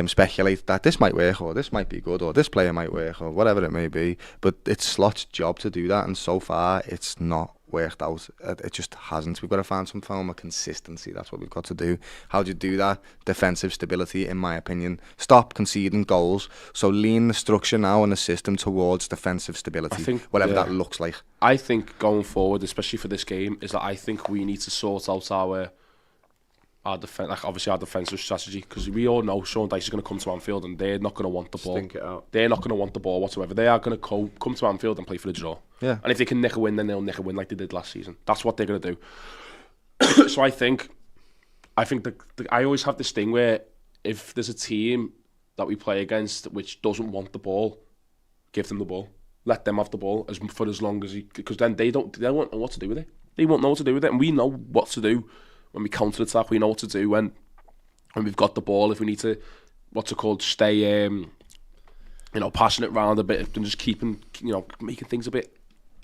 speculate that this might work, or this might be good, or this player might work, or whatever it may be. But it's Slot's job to do that, and so far it's not worked out. It just hasn't. We've got to find some form of consistency. That's what we've got to do. How do you do that? Defensive stability, in my opinion. Stop conceding goals. So lean the structure now and the system towards defensive stability, whatever that looks like. I think going forward, especially for this game, is that I think we need to sort out our defensive strategy, because we all know Sean Dyche is going to come to Anfield and they're not going to want the ball. Stink it out. They're not going to want the ball whatsoever. They are going to come to Anfield and play for the draw. Yeah. And if they can nick a win, then they'll nick a win like they did last season. That's what they're going to do. So I think I always have this thing where if there's a team that we play against which doesn't want the ball, give them the ball. Let them have the ball for as long as because then they won't know what to do with it. They won't know what to do with it, and we know what to do. When we counter attack, we know what to do when we've got the ball. If we need to, stay, passing it around a bit and just keeping, making things a bit,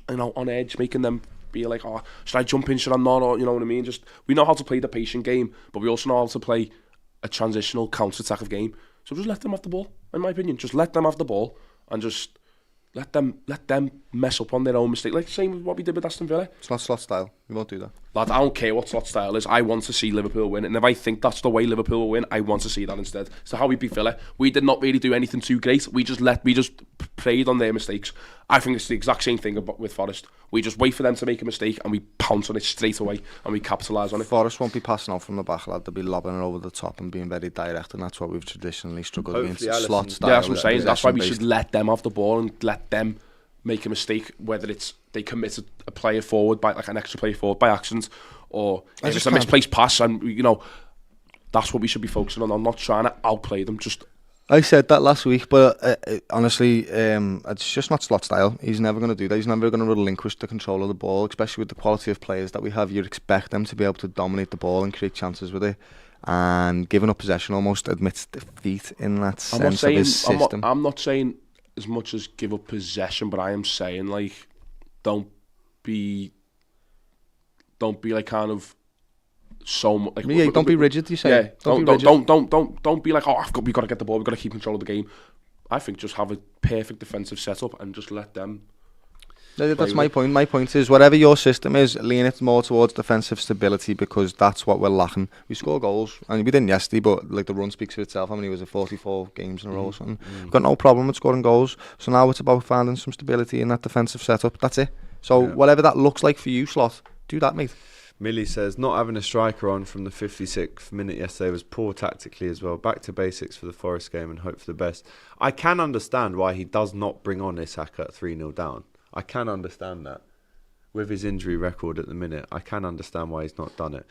on edge, making them be like, oh, should I jump in? Should I not? Or you know what I mean? Just we know how to play the patient game, but we also know how to play a transitional counter attack of game. So just let them have the ball. In my opinion, just let them have the ball and just let them mess up on their own mistake. Like same with what we did with Aston Villa. It's not Slot style. We won't do that. Lad, I don't care what Slot style is. I want to see Liverpool win. And if I think that's the way Liverpool will win, I want to see that instead. So how we beat Villa, we did not really do anything too great. We just preyed on their mistakes. I think it's the exact same thing with Forest. We just wait for them to make a mistake and we pounce on it straight away and we capitalise on it. Forest won't be passing out from the back, lad. They'll be lobbing it over the top and being very direct, and that's what we've traditionally struggled against. Slot style. Yeah, that's what I'm saying. That's why we should let them have the ball and let them make a mistake, whether it's they commit a player forward by like an extra player forward by accident, or if it's a misplaced pass, and that's what we should be focusing on. I'm not trying to outplay them. I said that last week, but honestly, it's just not Slot style. He's never going to do that. He's never going to relinquish the control of the ball, especially with the quality of players that we have. You'd expect them to be able to dominate the ball and create chances with it. and giving up possession almost admits defeat in that sense of his system. I'm not saying as much as give up possession, but I am saying like don't be like kind of so much. Like, don't be rigid. You say, yeah. Don't be like, oh, we got to get the ball. We got to keep control of the game. I think just have a perfect defensive setup and just let them. That's my point. My point is, whatever your system is, lean it more towards defensive stability, because that's what we're lacking. We score goals, and we didn't yesterday, but like the run speaks for itself. How many was it? 44 games in a row or something. We've got no problem with scoring goals. So now it's about finding some stability in that defensive setup. That's it. So whatever that looks like for you, Slot, do that, mate. Millie says, not having a striker on from the 56th minute yesterday was poor tactically as well. Back to basics for the Forest game and hope for the best. I can understand why he does not bring on Isaka at 3-0 down. I can understand that. With his injury record at the minute, I can understand why he's not done it.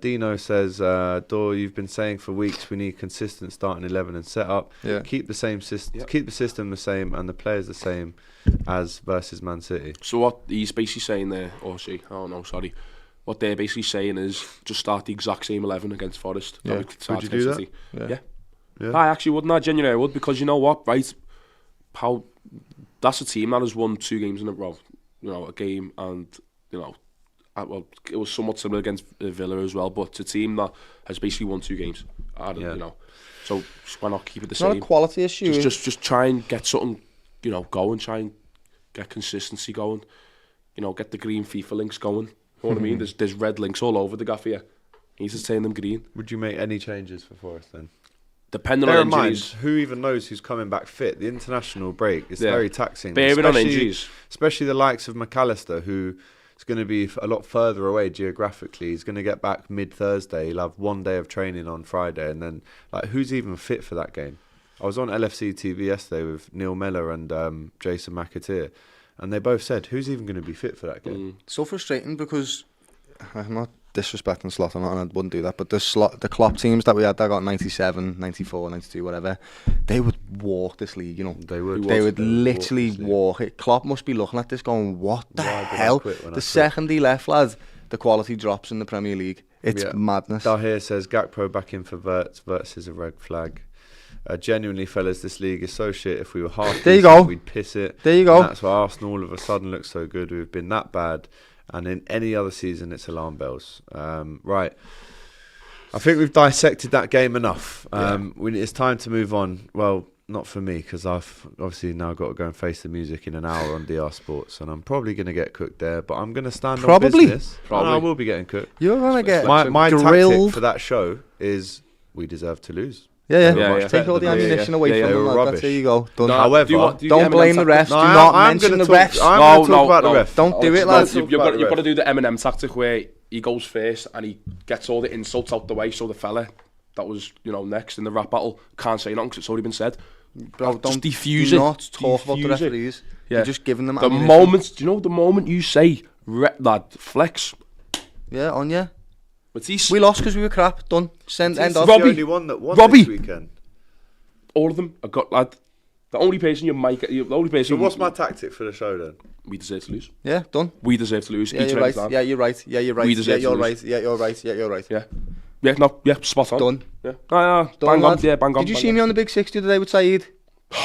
Dino says, Dor, you've been saying for weeks we need consistent starting 11 and set up. Yeah. Keep the same system, keep the system the same and the players the same as versus Man City. So what he's basically saying there, what they're basically saying is just start the exact same 11 against Forest. Yeah. Would you do that? Yeah. I actually wouldn't. I genuinely would, because you know what, right? That's a team that has won 2 games in a row. You know, a game, and you know, well, it was somewhat similar against Villa as well. But it's a team that has basically won 2 games. You know, so why not keep it the same? It's not a quality issue. Just try and get something, you know, going. Try and get consistency going. You know, get the green FIFA links going. You know what I mean? There's red links all over the gaff here. He needs to turn them green. Would you make any changes for Forest then? Depending on injuries. Who even knows who's coming back fit? The international break is very taxing. Bearing on injuries. Especially the likes of McAllister, who is going to be a lot further away geographically. He's going to get back mid-Thursday. He'll have 1 day of training on Friday. And then, like, who's even fit for that game? I was on LFC TV yesterday with Neil Mellor and Jason McAteer. And they both said, who's even going to be fit for that game? So frustrating, because I'm not disrespecting Slot or not, and I wouldn't do that, but the Klopp teams that we had that got 97, 94, 92, whatever, they would walk this league, you know. They would literally walk it. Klopp must be looking at this going, what the hell? The second he left, lad, the quality drops in the Premier League. It's madness. Dahir says, Gakpo back in for Verts. Verts is a red flag. Genuinely, fellas, this league is so shit. If we were half decent, we'd piss it. There you go. And that's why Arsenal all of a sudden looks so good. We've been that bad, and in any other season, it's alarm bells. Right. I think we've dissected that game enough. It's time to move on. Well, not for me, because I've obviously now got to go and face the music in an hour on DR Sports, and I'm probably going to get cooked there, but I'm going to stand on business. Probably. I will be getting cooked. You're going to get my tactic for that show is we deserve to lose. Yeah. Take all the ammunition away from them. That's there you go. However, don't blame the refs. Do not mention the refs. I'm going to talk about the refs. Don't do it, lads. You've got to do the Eminem tactic where he goes first and he gets all the insults out the way, so the fella that was, you know, next in the rap battle can't say nothing because it's already been said. Bro, just diffuse it. Do not talk about the referees. You're just giving them ammunition. The moment you say, lad, flex. Yeah, on you. Matisse. We lost because we were crap. Done. End off. Robbie. The only one that won this weekend. All of them. I got, lad. The only person you might get. The only person. So what's my tactic for the show then? We deserve to lose. Yeah, done. We deserve to lose. Yeah, you're right. Yeah, you're right. Yeah, you're right. We deserve to lose. Right. Yeah, you're right. Yeah, you're right. Yeah. Yeah, no, yeah, spot on. Done. Yeah. Done, bang lad. on. Yeah, bang on. Did you see me on the Big 60 today with Saeed?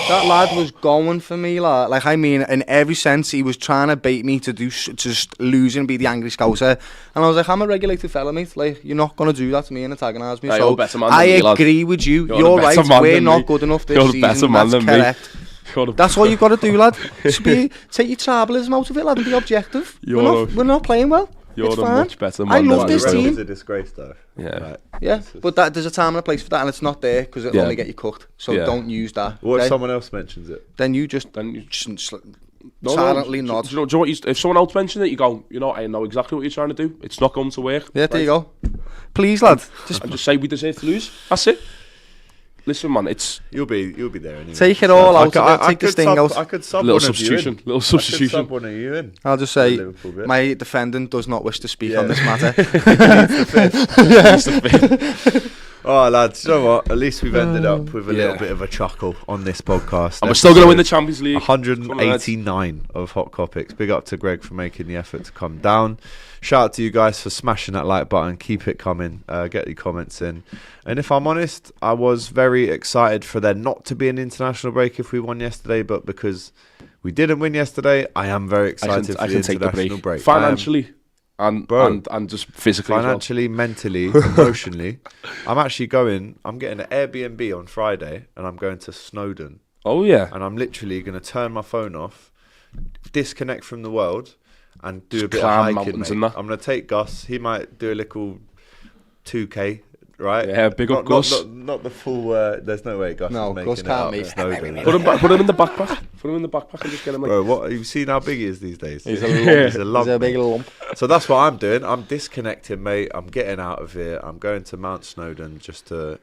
That lad was going for me, lad. Like, I mean, in every sense, he was trying to bait me to just lose and be the angry Scouser. And I was like, I'm a regulated fella, mate. Like, you're not going to do that to me and antagonise me. So I agree with you. You're right. We're not good enough this season. That's correct. That's all you've got to do, lad. Take your tribalism out of it, lad, and be objective. We're not playing well. You're a much better man. I love this team. It's a disgrace, though. Yeah. Right. Yeah, but there's a time and a place for that, and it's not there because it'll only get you cooked. So don't use that. What if someone else mentions it? Then you just silently nod. Do you know what? If someone else mentions it, you go, you know, I know exactly what you're trying to do. It's not going to work. Yeah, there you go. Please, lad. Just say we deserve to lose. That's it. Listen, man, you'll be there anyway. Take it all out. Take the sting out. I could sub little one substitution. Of you in. Little substitution. I could sub one of you in. I'll just say my defendant does not wish to speak on this matter. Oh, lads, you know what? At least we've ended up with a little bit of a chuckle on this podcast. And we're still going to win the Champions League. 189 of Hot Kopics. Big up to Gregg for making the effort to come down. Shout out to you guys for smashing that like button. Keep it coming. Get your comments in. And if I'm honest, I was very excited for there not to be an international break if we won yesterday. But because we didn't win yesterday, I am very excited for the international break. Financially. And just physically, financially, mentally, emotionally. I'm getting an Airbnb on Friday, and I'm going to Snowdon. Oh yeah. And I'm literally going to turn my phone off, disconnect from the world, and do just a bit of hiking. Mate. I'm going to take Gus. He might do a little 2K. Right? Yeah, big up Gus. Not the full. There's no way Gus is making Gus can't it make Snowdon. Put him in the backpack. Put him in the backpack and just get him. Like, bro, what? You've seen how big he is these days? He's a lump. He's a lump. He's a big lump. So that's what I'm doing. I'm disconnecting, mate. I'm getting out of here. I'm going to Mount Snowdon just to,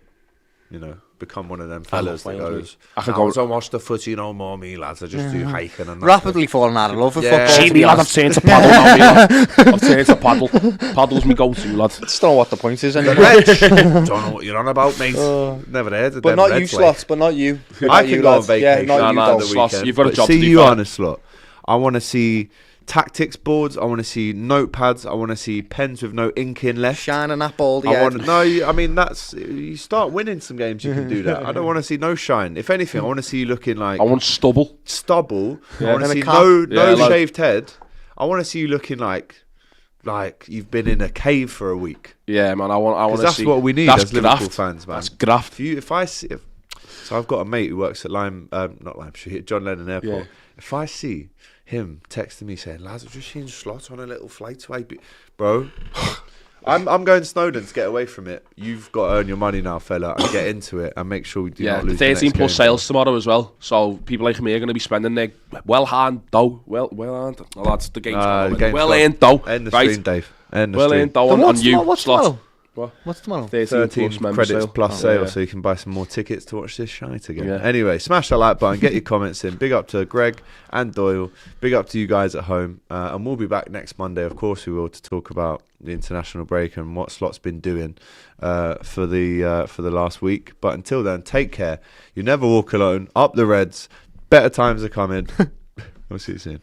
become one of them fellas that goes, I don't watch the footy no more, me lads. I just do hiking and rapidly falling out of love with football. See me, lad, I've turned to paddle now, me lad. I've turned to paddle. Paddle's me go-to, lad. Just don't know what the point is anymore. Don't know what you're on about, mate. Never heard of but them. But not you, Slots, but not you. I can go on vacation. Yeah, not you, the weekend. You've got a job to do. See you on a slot. I want to see tactics boards. I want to see notepads. I want to see pens with no ink in left. Shining that ball. That's you start winning some games. You can do that. I don't want to see no shine. If anything, I want to see you looking like I want stubble. Yeah. I want to see no shaved head. I want to see you looking like you've been in a cave for a week. Yeah, man. I want to see. That's what we need as Liverpool fans, man. That's graft. So I've got a mate who works at John Lennon Airport. Yeah. If I see him texting me saying, lads, I've just seen Slot on a little flight to AB. Bro, I'm going to Snowdon to get away from it. You've got to earn your money now, fella, and get into it and make sure we do not lose 13 plus sales tomorrow as well. So people like me are going to be spending their well-earned dough. Well-earned. Well, that's the game's well-earned dough. End the stream, Dave. Well-earned dough on you, Slot. What's tomorrow? 13 plus credits plus sale, so you can buy some more tickets to watch this shite again. Anyway, smash that like button, get your comments in. Big up to Gregg and Doyle. Big up to you guys at home. And we'll be back next Monday, of course we will, to talk about the international break and what Slot's been doing for the last week. But until then, take care. You never walk alone. Up the Reds. Better times are coming. We'll see you soon.